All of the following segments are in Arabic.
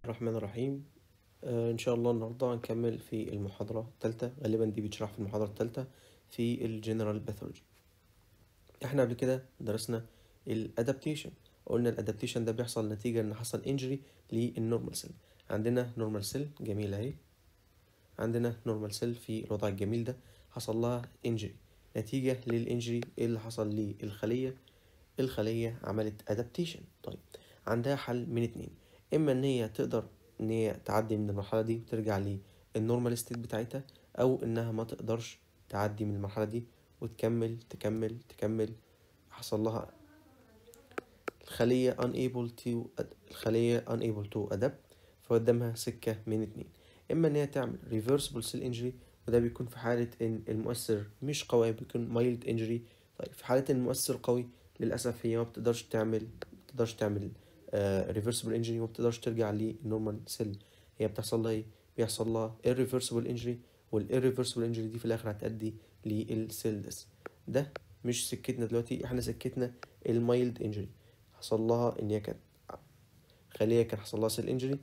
الرحمن الرحيم. إن شاء الله النهاردة هنكمل في المحاضرة الثالثة، غالبا دي بتشرح في المحاضرة الثالثة في الجنرال باثولوجي. احنا قبل كده درسنا الادابتيشن، قلنا الادابتيشن ده بيحصل نتيجة ان حصل انجري للنورمال سيل. عندنا نورمال سيل جميلة اهي، عندنا نورمال سيل في الوضع الجميل ده حصل لها انجري. نتيجة للانجري ايه اللي حصل للخلية؟ الخلية عملت ادابتيشن. طيب عندها حل من اتنين، اما ان هي تقدر ان هي تعدي من المرحلة دي وترجع للنورمال ستيت بتاعتها، او انها ما تقدرش تعدي من المرحلة دي وتكمل تكمل. حصل لها الخلية unable to adapt، فقدامها سكة من اتنين، اما ان هي تعمل reversible cell injury، وده بيكون في حالة ان المؤثر مش قوي، بيكون mild injury. طيب في حالة ان المؤثر قوي للأسف هي ما بتقدرش تعمل reversible injury، وما بتقدرش ترجع للنورمال سيل. هي بتحصل لها ايه؟ بيحصل لها irreversible injury، والirreversible injury دي في الآخر هتأدي للسيل ده مش سكتنا دلوقتي، احنا سكتنا المايلد انجري. حصل لها ان هي كانت خلية كان حصل لها سيل انجري،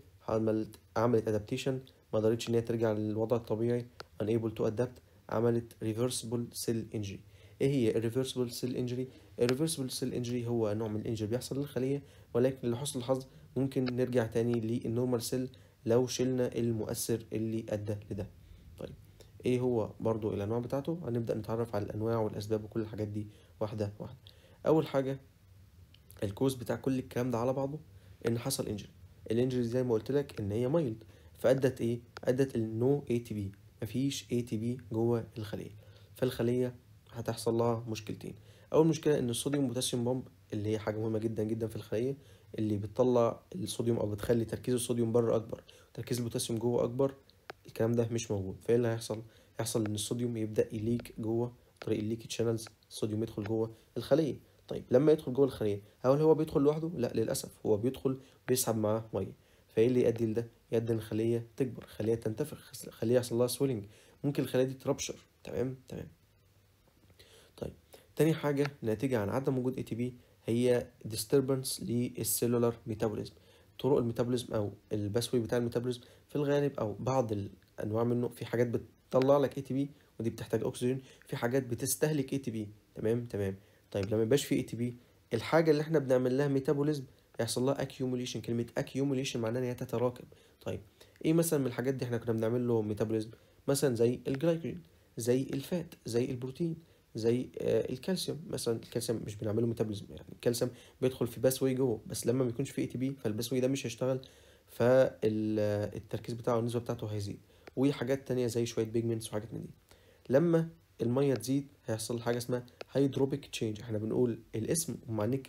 عملت ادابتيشن، ما قدرتش ان هي ترجع للوضع الطبيعي، unable to adapt، عملت reversible cell injury. ايه هي reversible cell injury؟ reversible cell injury هو نوع من الانجري بيحصل للخلية، ولكن لحسن الحظ ممكن نرجع تاني للنورمال سيل لو شلنا المؤثر اللي ادى لده. طيب ايه هو برضو الانواع بتاعته؟ هنبدأ نتعرف على الانواع والاسباب وكل الحاجات دي واحدة واحدة. اول حاجة الكوز بتاع كل الكلام ده على بعضه ان حصل انجري. الانجري زي ما قلت لك ان هي مايلد، فادت ايه؟ ادت النو اي تي بي، مفيش اي تي بي جوه الخليه. فالخليه هتحصل لها مشكلتين. اول مشكله ان الصوديوم بوتاسيوم بامب، اللي هي حاجه مهمه جدا جدا في الخليه، اللي بتطلع الصوديوم او بتخلي تركيز الصوديوم بره اكبر وتركيز البوتاسيوم جوه اكبر، الكلام ده مش موجود. فايه اللي هيحصل ان الصوديوم يبدا يليك جوه طريق الليك تشانلز، الصوديوم يدخل جوه الخليه. طيب لما يدخل جوه الخليه، هل هو بيدخل لوحده؟ لا للاسف، هو بيدخل بيسحب معاه ميه. فايه اللي يؤدي لده؟ يؤدي ان الخليه تكبر، خليه تنتفخ، خليه يحصل لها سويلنج، ممكن الخليه دي تربشر. تمام. طيب تاني حاجه ناتجه عن عدم وجود اي تي بي هي disturbance للسيلولار ميتابوليزم. طرق الميتابوليزم او الباسوي بتاع الميتابوليزم في الغالب، او بعض الانواع منه، في حاجات بتطلع لك اي تي بي ودي بتحتاج اكسجين، في حاجات بتستهلك اي تي بي. تمام. طيب لما يبقاش في اي تي بي، الحاجه اللي احنا بنعمل لها ميتابوليزم يحصل لها accumulation. كلمه accumulation معناها ان هي تتراكم. طيب ايه مثلا من الحاجات دي احنا كنا بنعمل له ميتابوليزم؟ مثلا زي الجلايكوجين، زي الفات، زي البروتين، زي الكالسيوم. مثلا الكالسيوم مش بنعمله ميتابوليزم، يعني الكالسيوم بيدخل في باسوي جوه، بس لما ما بيكونش في اي تي بي فالباسوي ده مش هيشتغل، فالتركيز بتاعه النسبه بتاعته هيزيد. وحاجات تانية زي شويه بيجمنتس وحاجات من دي. لما الميه تزيد هيحصل حاجه اسمها هيدروبيك تشينج. احنا بنقول الاسم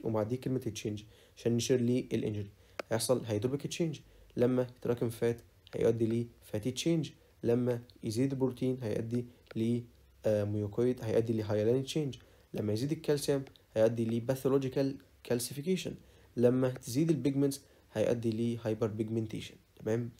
ومع دي كلمه تشينج عشان نشير ليه الانجري. هيحصل هيدروبيك تشينج. لما يتراكم فات هيؤدي ليه فاتي تشينج. لما يزيد البروتين هيؤدي ليه ميوكويد، هيؤدي لهايلاين تشينج. لما يزيد الكالسيوم هيؤدي لباثولوجيكال كالسيفيكيشن. لما تزيد البيجمنتس هيؤدي لهايبر بيجمنتيشن. تمام.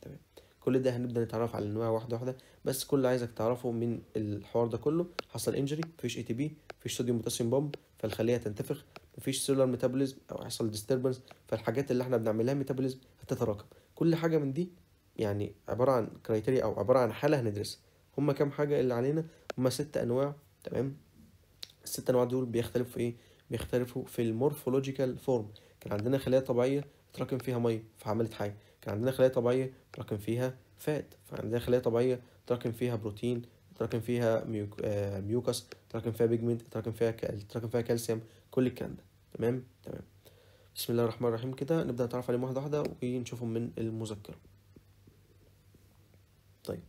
كل ده هنبدأ نتعرف على الانواع واحده واحده، بس كل اللي عايزك تعرفه من الحوار ده كله: حصل انجري، مفيش اي تي بي، مفيش صوديوم بوتاسيوم بامب فالخليه تنتفخ، مفيش سيلولار ميتابوليزم او يحصل ديستربنس فالحاجات اللي احنا بنعملها ميتابوليزم هتتراكم. كل حاجه من دي يعني عباره عن كرايتيريا او عباره عن حاله هندرسها. هما كام حاجه اللي علينا؟ هما 6 انواع. تمام. ال6 انواع دول بيختلفوا في ايه؟ بيختلفوا في المورفولوجيكال فورم. كان عندنا خلايا طبيعيه اتراكم فيها ميه فعملت حاجه، كان عندنا خلايا طبيعيه اتراكم فيها فات، فعندنا خلايا طبيعيه اتراكم فيها بروتين، اتراكم فيها ميوكس، اتراكم فيها بيجمنت، اتراكم فيها كالسيوم، كل الكلام ده. تمام. بسم الله الرحمن الرحيم. كده نبدا نتعرف عليهم واحده واحده ونشوفهم من المذكره. طيب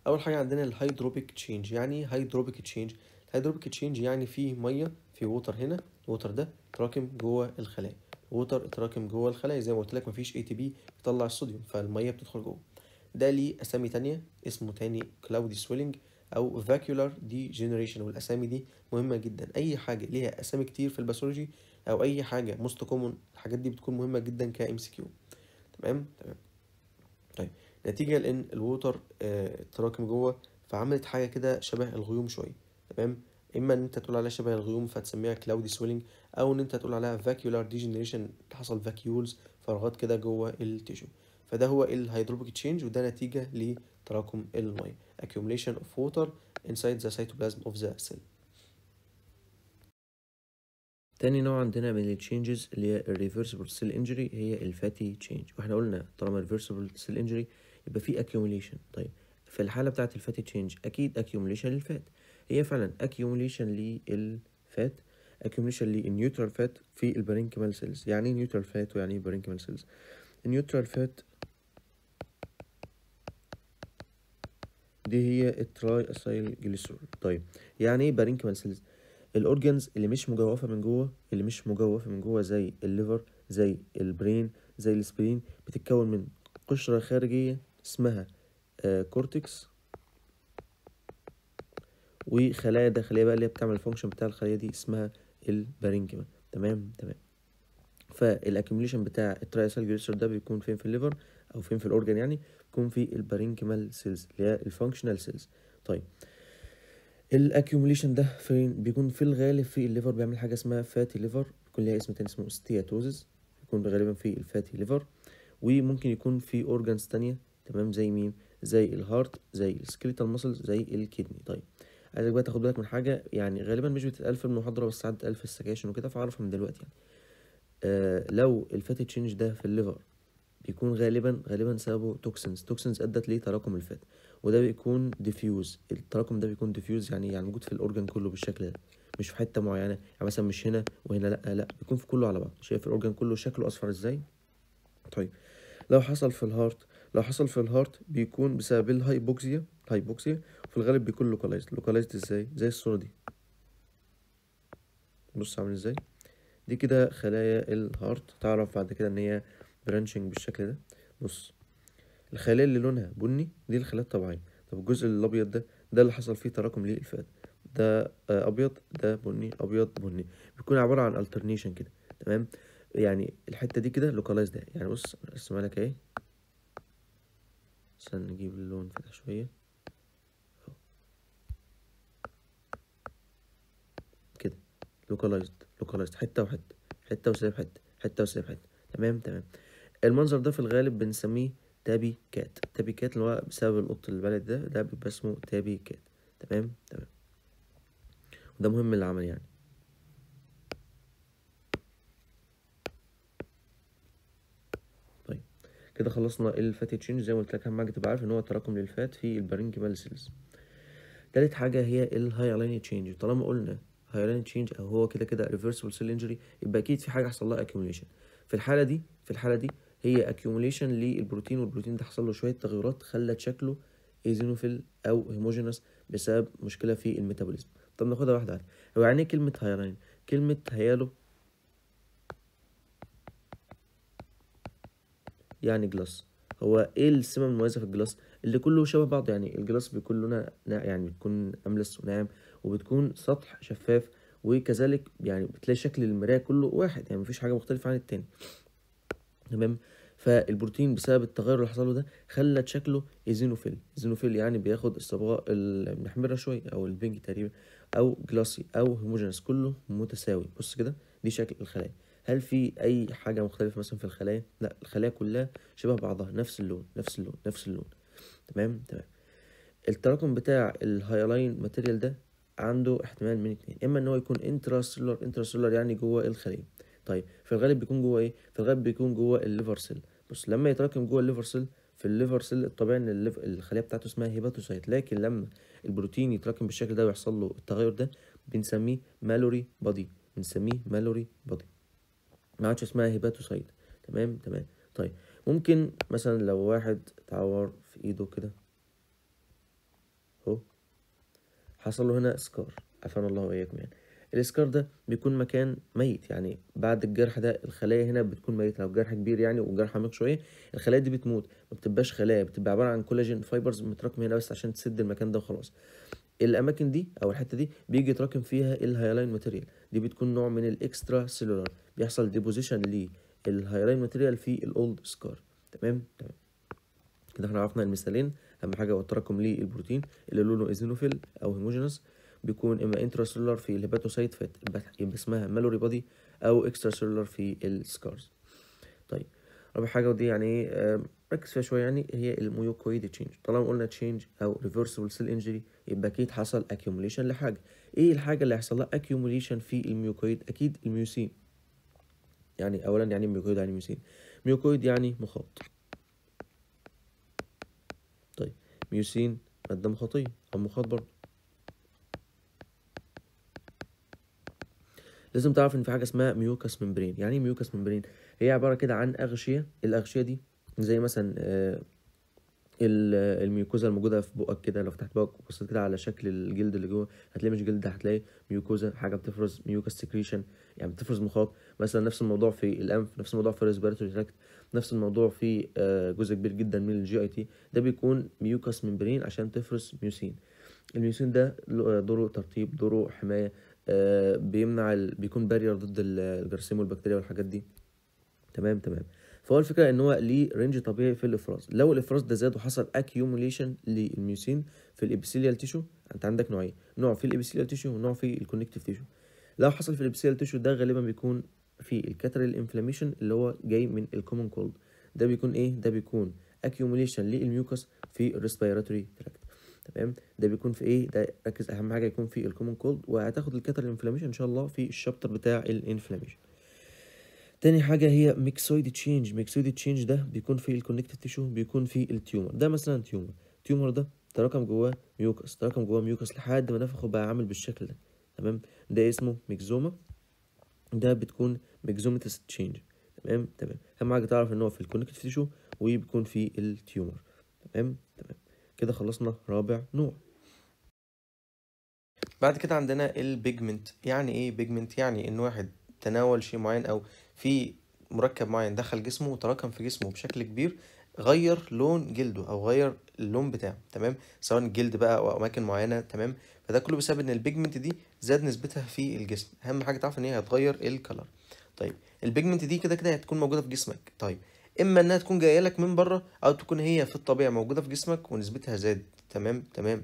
اول حاجه عندنا الهيدروبيك تشينج. يعني هيدروبيك تشينج، الهيدروبيك تشينج يعني في ميه، في ووتر هنا، الووتر ده اتراكم جوه الخلايا، ووتر اتراكم جوه الخلايا زي ما قلت لك، مفيش اي تي بي يطلع الصوديوم فالميه بتدخل جوه. ده ليه اسامي تانية، اسمه تاني كلاودي سويلنج او فاكيولار دي جنريشن. والاسامي دي مهمه جدا. اي حاجه ليها اسامي كتير في الباثولوجي او اي حاجه موست كومون، الحاجات دي بتكون مهمه جدا كام سي كيو. تمام. طيب نتيجة لأن الووتر اتراكم جوه فعملت حاجة كده شبه الغيوم شوية. تمام. اما ان انت تقول عليها شبه الغيوم فتسميها كلاودي سويلنج، او ان انت تقول عليها فاكيولار ديجنريشن، حصل فاكيولز، فراغات كده جوه التيشو. فده هو الهيدروبيك تشينج، وده نتيجه لتراكم الميه accumulation of water inside the cytoplasm of the cell. تاني نوع عندنا من التشينجز اللي هي الريفرسبل سيل انجري هي الفاتي تشينج. واحنا قلنا طالما ريفرسبل سيل انجري يبقى في accumulation. طيب في الحالة بتاعة الفاتي تشينج أكيد accumulation للفات، هي فعلا accumulation للفات، accumulation للنيوترال فات في البارينكيمال سيلز. يعني ايه نيوترال فات ويعني ايه بارينكيمال سيلز؟ النيوترال فات دي هي التراي اسايل جليسرول. طيب يعني ايه بارينكيمال سيلز؟ الاورجنز اللي مش مجوفه من جوه، اللي مش مجوفه من جوه زي الليفر، زي البرين، زي السبرين، بتتكون من قشره خارجيه اسمها كورتكس، وخلايا داخليه بقى اللي هي بتعمل الفانكشن بتاع الخليه دي اسمها البارينكيما. تمام تمام. فالاكيوميليشن بتاع الترايسال جليسرول ده بيكون فين؟ في الليفر او فين في الاورجن يعني؟ بيكون في البارينكيمال سيلز اللي هي الفانكشنال سيلز. طيب الاكيوميليشن ده فين؟ بيكون في الغالب في الليفر، بيعمل حاجه اسمها فاتي ليفر، بيكون ليها اسم تاني اسمه ستياتوزيس، بيكون غالبا في الفاتي ليفر. وممكن يكون في اورجانز تانية، تمام، زي مين؟ زي الهارت، زي السكيليتال ماسلز، زي الكدني. طيب عايزك بقى تاخد بالك من حاجه يعني غالبا مش بتتقال في المحاضره بس ساعات بتتقال في السكاشن وكده، فاعرفها من دلوقتي يعني. لو الفاتي تشينج ده في الليفر بيكون غالبا سببه توكسنز ادت لتراكم الفات، وده بيكون ديفيوز. التراكم ده بيكون ديفيوز يعني موجود في الاورجان كله بالشكل ده، مش في حته معينه، يعني مثلا مش هنا وهنا، لا بيكون في كله على بعض. شايف الاورجان كله شكله اصفر ازاي؟ طيب لو حصل في الهارت بيكون بسبب الهايبوكسيا، وفي الغالب بيكون لوكالايزد ازاي؟ زي الصوره دي، بص عامل ازاي. دي كده خلايا الهارت، تعرف بعد كده ان هي برانشنج بالشكل ده. بص الخلايا اللي لونها بني دي الخلايا الطبيعية. طب الجزء الأبيض ده اللي حصل فيه تراكم للفات، ده أبيض، ده بني، أبيض بني، بيكون عبارة عن alternation كده. تمام، يعني الحتة دي كده localized ده. يعني بص أرسمها لك أهي، عشان نجيب اللون فاتح شوية أهو. كده localized حتة وحتة، حتة وسايب حتة، حتة وسايب حتة. تمام تمام. المنظر ده في الغالب بنسميه تابي كات اللي هو بسبب القط البلد ده بيبقى اسمه تابي كات. تمام تمام، وده مهم للعمل يعني. طيب كده خلصنا الفاتي تشينج. زي ما قلت لك اهم حاجه تبقى عارف ان هو تراكم للفات في البارينكيمال سيلز. تالت حاجه هي الهايلاين تشينج. طالما قلنا هايلاين تشينج او هو كده كده ريفرسبل سيل انجري، يبقى اكيد في حاجه حصل لها اكيوميليشن. في الحاله دي هي اكيوميليشن للبروتين، والبروتين ده حصل له شويه تغيرات خلت شكله ايزينوفيل او هيموجينس بسبب مشكله في الميتابوليزم. طب ناخدها واحده واحده. هو يعني ايه كلمه هايلاين؟ كلمه هيالو يعني جلاس. هو ايه السمة المميزة في الجلاس؟ اللي كله شبه بعض. يعني الجلاس بيكون لونها يعني بتكون أملس وناعم، وبتكون سطح شفاف، وكذلك يعني بتلاقي شكل المراية كله واحد، يعني مفيش حاجة مختلفة عن التاني. تمام. فالبروتين بسبب التغير اللي حصله ده خلت شكله ايزينوفيل يعني بياخد الصبغة المحمرة شوية او البينك تقريبا، او جلاسي او هوموجينس، كله متساوي. بص كده دي شكل الخلايا. هل في اي حاجة مختلفة مثلا في الخلايا؟ لا، الخلايا كلها شبه بعضها، نفس اللون نفس اللون نفس اللون. تمام تمام. التراكم بتاع الهايلاين ماتيريال ده عنده احتمال من اتنين، اما ان هو يكون انتراسيلولار يعني جوه الخلية. طيب في الغالب بيكون جوه ايه؟ في الغالب بيكون جوه الليفر سيل. بص لما يتراكم جوه الليفر سيل، في الليفر سيل الطبيعي ان الخلية بتاعته اسمها هيباتوسايت، لكن لما البروتين يتراكم بالشكل ده ويحصل له التغير ده بنسميه مالوري بادي، ما عادش اسمها هيباتوسايت. تمام تمام. طيب ممكن مثلا لو واحد اتعور في ايده كده اهو، حصل له هنا سكار، عافانا الله واياكم يعني. السكار ده بيكون مكان ميت، يعني بعد الجرح ده الخلايا هنا بتكون ميتة. لو الجرح كبير يعني وجرح عميق شويه، الخلايا دي بتموت، ما بتبقاش خلايا، بتبقى عباره عن كولاجين فايبرز متراكمه هنا بس عشان تسد المكان ده وخلاص. الاماكن دي او الحته دي بيجي يتراكم فيها الهايلاين ماتيريال، دي بتكون نوع من الاكسترا سيلولار، بيحصل ديبوزيشن للهايلاين ماتيريال في الاولد سكار. تمام تمام. كده احنا عرفنا المثالين. اهم حاجه هو التراكم للبروتين اللي لونه ايزينوفيل او هيموجينس، بيكون اما انتراسيلولار في الهيباتوسايت فات يبقى اسمها مالوري بودي، او اكسترا سيلولار في السكارز. طيب رابع حاجه ودي يعني ايه ركز فيها شويه، يعني هي الميوكويد تشينج. طالما قلنا تشينج او ريفرسبل سيل انجري يبقى اكيد حصل اكيوميليشن لحاجه. ايه الحاجه اللي هيحصل لها اكيوميليشن في الميوكويد؟ اكيد الميوسين. يعني اولا يعني ميوكويد يعني ميوسين. ميوكويد يعني مخاط. طيب ميوسين ماده مخاطيه او مخاط برضه. لازم تعرف ان في حاجه اسمها ميوكاس ممبرين. يعني ايه ميوكاس ممبرين؟ هي عباره كده عن اغشيه. الاغشيه دي زي مثلا الميوكوزا الموجوده في بقك كده. لو فتحت بقك وبصيت كده على شكل الجلد اللي جوه هتلاقي مش جلد، هتلاقي ميوكوزا، حاجه بتفرز ميوكاس سكريشن، يعني بتفرز مخاط. مثلا نفس الموضوع في الانف، نفس الموضوع في الريسبيراتوري تراكت، نفس الموضوع في جزء كبير جدا من الجي اي تي. ده بيكون ميوكاس ممبرين عشان تفرز ميوسين. الميوسين ده دوره ترطيب، دوره حمايه، بيمنع بيكون بارير ضد الجراثيم والبكتيريا والحاجات دي. تمام تمام. فهو الفكره ان هو ليه رينج طبيعي في الافراز. لو الافراز ده زاد وحصل اكيوميليشن للميوسين في الابيثيليال تيشو، انت عندك نوعين، نوع في الابيثيليال تيشو ونوع في الكونكتيف تيشو. لو حصل في الابيثيليال تيشو ده غالبا بيكون في الكاترال انفلاميشن اللي هو جاي من الكومون كولد. ده بيكون ايه؟ ده بيكون اكيوميليشن للميوكس في الريسبيراتوري تراكت. تمام. ده بيكون في ايه؟ ده ركز اهم حاجه يكون في الكومون كولد، وهتاخد الكاترال انفلاميشن ان شاء الله في الشابتر بتاع الانفلاميشن. تاني حاجة هي ميكسويد تشينج. ميكسويد تشينج ده بيكون في الكونكتيف تيشو، بيكون في التيومر. ده مثلا تيومر ده تراكم جواه ميوكس، تراكم جواه ميوكس لحد ما نفخه بقى عامل بالشكل ده. تمام. ده اسمه ميكزوما. ده بتكون ميكزوماتس تشينج. تمام تمام. اهم حاجة تعرف ان هو في الكونكتيف تيشو وبيكون في التيومر. تمام تمام. كده خلصنا رابع نوع. بعد كده عندنا البيجمنت. يعني ايه بيجمنت؟ يعني ان واحد تناول شيء معين او في مركب معين دخل جسمه وتراكم في جسمه بشكل كبير، غير لون جلده او غير اللون بتاعه. تمام. سواء جلد بقى او اماكن معينه. تمام. فده كله بسبب ان البيجمنت دي زاد نسبتها في الجسم. اهم حاجه تعرف ان هي هتغير الكلر. طيب البيجمنت دي كده كده هتكون موجوده في جسمك. طيب اما انها تكون جايه لك من بره او تكون هي في الطبيعه موجوده في جسمك ونسبتها زادت. تمام تمام.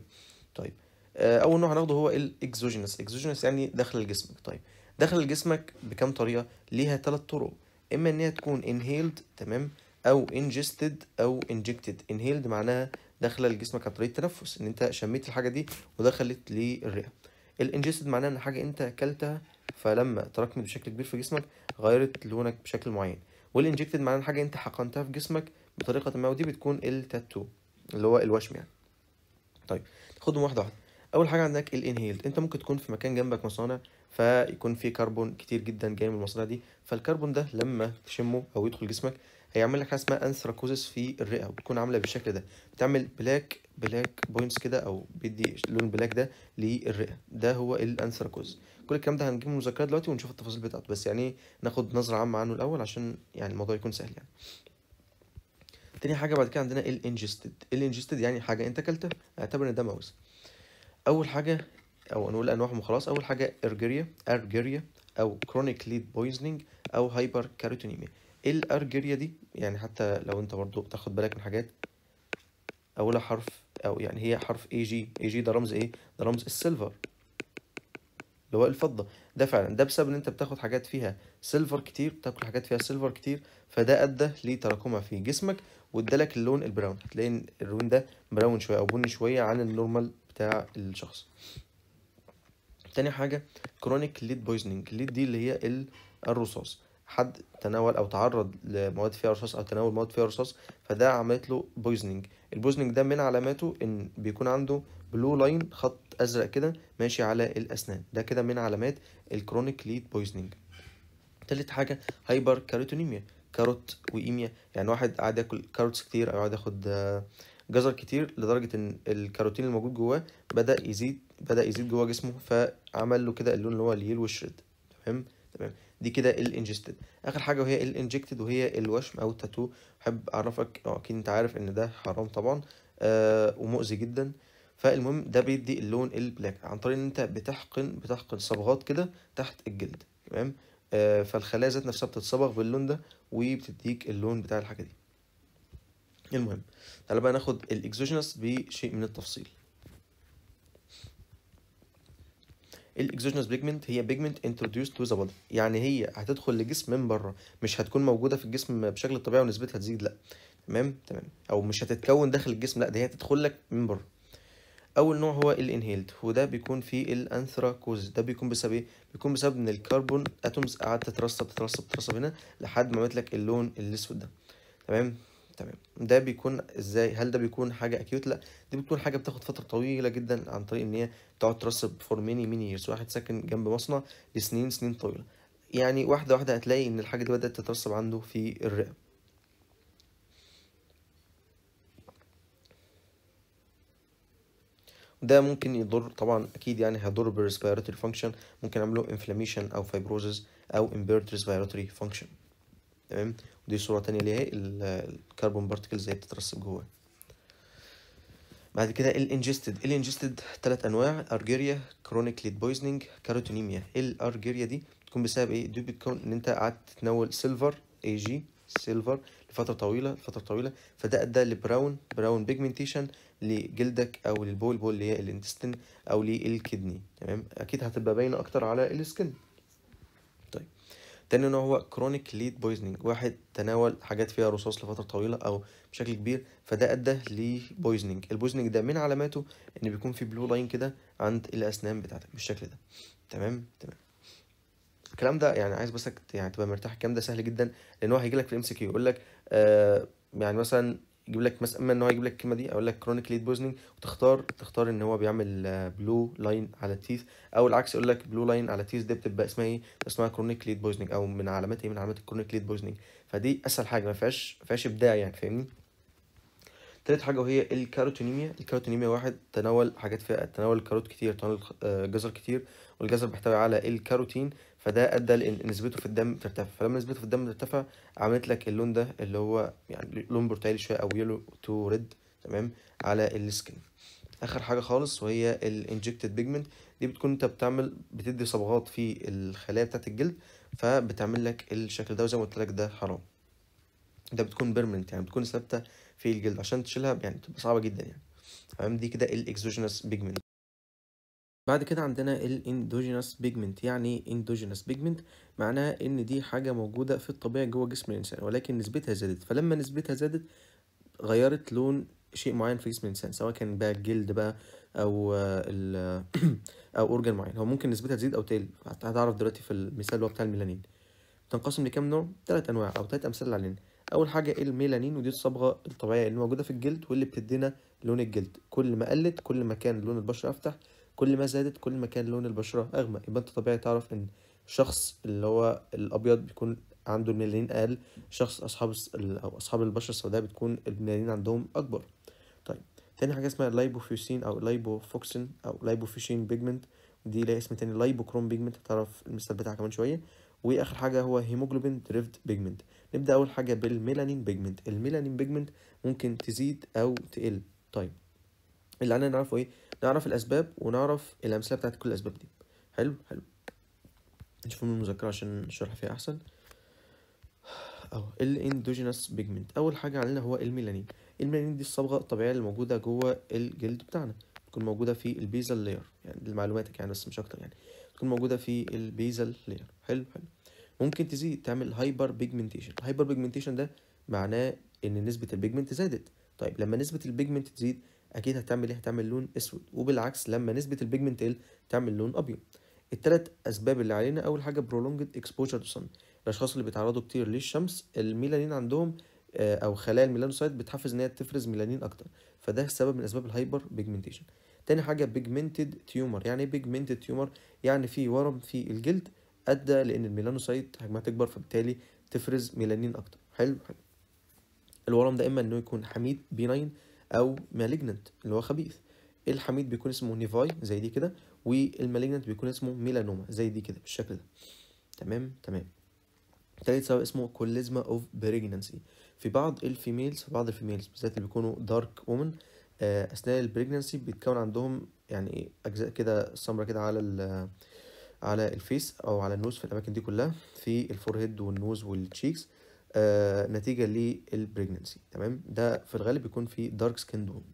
طيب اول نوع هناخده هو الاكزوجينس. اكزوجينس يعني داخل جسمك. طيب داخل جسمك بكام طريقه؟ ليها 3 طرق. اما ان هي تكون inhaled، تمام، او ingested او injected. inhaled معناها داخله لجسمك عن طريق التنفس، ان انت شميت الحاجه دي ودخلت للرئه. الانجستد معناها ان حاجه انت اكلتها فلما تراكمت بشكل كبير في جسمك غيرت لونك بشكل معين. والانجكتد معناها حاجه انت حقنتها في جسمك بطريقه ما، ودي بتكون التاتو اللي هو الوشم يعني. طيب ناخدهم واحده واحده. اول حاجه عندك الانهيلد. انت ممكن تكون في مكان جنبك مصانع فيكون في كربون كتير جدا جاي من المصانع دي، فالكربون ده لما تشمه او يدخل جسمك هيعمل لك حاجه اسمها انثراكوزس في الرئه، وبتكون عامله بالشكل ده، بتعمل بلاك بوينتس كده او بيدي لون بلاك ده للرئه. ده هو الانثراكوز. كل الكلام ده هنجيب مذكرات دلوقتي ونشوف التفاصيل بتاعته، بس يعني ناخد نظره عامه عنه الاول عشان يعني الموضوع يكون سهل يعني. تاني حاجه بعد كده عندنا الانجستد. الانجستد يعني حاجه انت اكلتها، اعتبر ان ده موز. اول حاجه او نقول انواعهم وخلاص. اول حاجه ارجيريا او كرونيك ليد بويزنينج او هايبر كاروتونيميا. الارجيريا دي يعني حتى لو انت برضو تاخد بالك من حاجات، اولها حرف او يعني هي حرف اي جي. اي جي ده رمز ايه؟ ده رمز السيلفر اللي هو الفضه. ده فعلا ده بسبب ان انت بتاخد حاجات فيها سيلفر كتير، بتاكل حاجات فيها سيلفر كتير، فده ادى لتراكمها في جسمك وادالك اللون البراون. هتلاقي ان اللون ده براون شويه او بني شويه عن النورمال بتاع الشخص. تاني حاجة كرونيك ليد بويزنينج. الليد دي اللي هي الرصاص. حد تناول او تعرض لمواد فيها رصاص او تناول مواد فيها رصاص فده عملت له بويزنينج. البويزنينج ده من علاماته ان بيكون عنده بلو لاين، خط ازرق كده ماشي على الاسنان. ده كده من علامات الكرونيك ليد بويزنينج. تالت حاجة هايبر كاروتونيميا. كاروت وإيميا، يعني واحد قاعد ياكل كاروتس كتير او قاعد ياخد جزر كتير لدرجة ان الكاروتين الموجود جواه بدأ يزيد جوه جسمه، فعمل له كده اللون اللي هو اليلو شريد. تمام تمام. دي كده الانجستد. اخر حاجة وهي الانجكتد وهي الوشم او التاتو. احب اعرفك اكيد انت عارف ان ده حرام طبعا ومؤذي جدا. فالمهم ده بيدي اللون البلاك عن طريق ان انت بتحقن صبغات كده تحت الجلد. تمام. فالخلايا ذات نفسها بتتصبغ باللون ده وبتديك اللون بتاع الحاجة دي. المهم تعالى بقى ناخد الاكزوجينس بشيء من التفصيل. الاكزوجينوس بيجمنت هي بيجمنت انتروديوسد تو ذا بودي، يعني هي هتدخل للجسم من بره، مش هتكون موجوده في الجسم بشكل طبيعي ونسبتها تزيد، لا. تمام تمام. او مش هتتكون داخل الجسم، لا، دي هي هتدخل لك من بره. اول نوع هو الانهيلد، وده بيكون فيه الانثراكوز. ده بيكون بسبب ايه؟ بيكون بسبب ان الكربون اتومز قعدت تترسب هنا لحد ما عملت لك اللون الاسود ده. تمام تمام. ده بيكون ازاي؟ هل ده بيكون حاجه اكيوت؟ لا، دي بتكون حاجه بتاخد فتره طويله جدا، عن طريق ان هي تقعد ترسب فور ميني ييرز. واحد ساكن جنب مصنع سنين طويله، يعني واحده واحده هتلاقي ان الحاجه دي بدات تترسب عنده في الرئه. ده ممكن يضر طبعا، اكيد يعني هيضر بالريسبيراتوري فانكشن، ممكن يعملوا انفلاميشن او فايبروزز او امبيرد ريسبيراتوري فانكشن. تمام. ودي صوره تانية ليها الكربون بارتكلز زي بتترسب جواه. بعد كده الانجستد ثلاث انواع: ارجيريا، كرونيك ليد بويزنينج، كاروتونيميا. الارجيريا دي بتكون بسبب ايه؟ دي بتكون ان انت قعدت تتناول سيلفر، سيلفر لفتره طويله، فده ادى لبراون بيجمنتيشن لجلدك او للبول اللي هي الانتستين او للكدني. تمام، اكيد هتبقى باينه اكتر على السكن. طيب، تاني نوع هو كرونيك ليد بويزنينج، واحد تناول حاجات فيها رصاص لفترة طويلة أو بشكل كبير، فده أدى لبويزنينج. البويزنينج ده من علاماته إن بيكون في بلو لاين كده عند الأسنان بتاعتك بالشكل ده. تمام تمام. الكلام ده يعني عايز بسك يعني تبقى مرتاح، الكلام ده سهل جدا، لأن هو هيجيلك في الام سي كيو، يقول لك يعني مثلا يجيب لك مثلا، اما ان هو يجيب لك الكلمه دي، اقول لك كرونيك ليد بويزنينج، وتختار ان هو بيعمل بلو لاين على التيث، او العكس يقول لك بلو لاين على التيث، دي بتبقى اسمها ايه؟ اسمها كرونيك ليد بويزنينج، او من علامات ايه؟ من علامات الكرونيك ليد بويزنينج. فدي اسهل حاجه، ما فيهاش ابداع يعني، فاهمني؟ تالت حاجه وهي الكاروتونيميا واحد تناول الكاروت كتير، تناول جزر كتير، والجزر بيحتوي على الكاروتين، فده ادى لان نسبته في الدم ترتفع، فلما نسبته في الدم ترتفع عملت لك اللون ده اللي هو يعني لون برتقالي شويه او يلو تو ريد. تمام، على السكن. اخر حاجه خالص وهي الانجكتد بيجمنت، دي بتكون انت بتدي صبغات في الخلايا بتاعت الجلد، فبتعمل لك الشكل ده، وزي ما قلت لك ده حرام. ده بتكون بيرمننت، يعني بتكون ثابته في الجلد، عشان تشيلها يعني بتبقى صعبه جدا يعني. تمام، دي كده الاكزوجينوس بيجمنت. بعد كده عندنا الاندوجينوس بيجمنت. يعني اندوجينوس بيجمنت معناها ان دي حاجه موجوده في الطبيعه جوه جسم الانسان، ولكن نسبتها زادت، فلما نسبتها زادت غيرت لون شيء معين في جسم الانسان، سواء كان بقى الجلد بقى او ال او اورجان معين. هو ممكن نسبتها تزيد او تقل، هتعرف دلوقتي في المثال اللي هو بتاع الميلانين. تنقسم لكام نوع؟ 3 انواع او 3 امثله اللي علينا. اول حاجه الميلانين، ودي الصبغه الطبيعيه اللي موجوده في الجلد، واللي بتدينا لون الجلد. كل ما قلت كل ما كان لون البشره افتح، كل ما زادت كل ما كان لون البشره اغمق. يبقى انت طبيعي تعرف ان الشخص اللي هو الابيض بيكون عنده الميلانين اقل، شخص او اصحاب البشره السوداء بتكون الميلانين عندهم اكبر. طيب، تاني حاجه اسمها لايبوفيوسين او لايبوفوكسين او لايبوفيشين بيجمنت، ودي لها اسم تاني لايبوكروم بيجمنت، هتعرف المثال بتاعها كمان شويه. واخر حاجه هو هيموجلوبين دريفد بيجمنت. نبدا اول حاجه بالميلانين بيجمنت. الميلانين بيجمنت ممكن تزيد او تقل. طيب، اللي علينا نعرفه ايه؟ نعرف الاسباب ونعرف الامثله بتاعت كل الاسباب دي. حلو حلو. نشوف من المذكره عشان نشرح فيها احسن. الاندوجينوس بيجمنت، اول حاجه علينا هو الميلانين. الميلانين دي الصبغه الطبيعيه اللي موجوده جوه الجلد بتاعنا، تكون موجوده في البيزل لاير، يعني لمعلوماتك يعني بس مش اكتر يعني، تكون موجوده في البيزل لاير. حلو حلو. ممكن تزيد تعمل هايبر بيجمنتيشن. الهايبر بيجمنتيشن ده معناه ان نسبه البيجمنت زادت. طيب، لما نسبه البيجمنت تزيد اكيد هتعمل ايه؟ هتعمل لون اسود، وبالعكس لما نسبه البيجمنت تقل تعمل لون ابيض. الثلاث اسباب اللي علينا: اول حاجه prolonged exposure to sun، الاشخاص اللي بيتعرضوا كتير للشمس الميلانين عندهم او خلايا الميلانوسايت بتحفز ان هي تفرز ميلانين اكتر، فده سبب من اسباب الهايبر بيجمنتيشن. تاني حاجه بيجمنتد تيومر. يعني ايه بيجمنتد تيومر؟ يعني في ورم في الجلد ادى لان الميلانوسايت حجمها تكبر، فبالتالي تفرز ميلانين اكتر. حلو حلو. الورم ده اما انه يكون حميد بيناين او مالجننت اللي هو خبيث. الحميد بيكون اسمه نيفاي زي دي كده، والمالجننت بيكون اسمه ميلانوما زي دي كده بالشكل ده. تمام تمام. تالت سبب اسمه كوليزما اوف بريجنانسي. في بعض الفيميلز بالذات اللي بيكونوا دارك وومن، اثناء البريجنانسي بيتكون عندهم يعني اجزاء كده سمرة كده على الفيس او على النوز، في الاماكن دي كلها، في الفورهيد والنوز والتشيكس، نتيجة للبريجنانسي. تمام، ده في الغالب بيكون في دارك سكين وومن.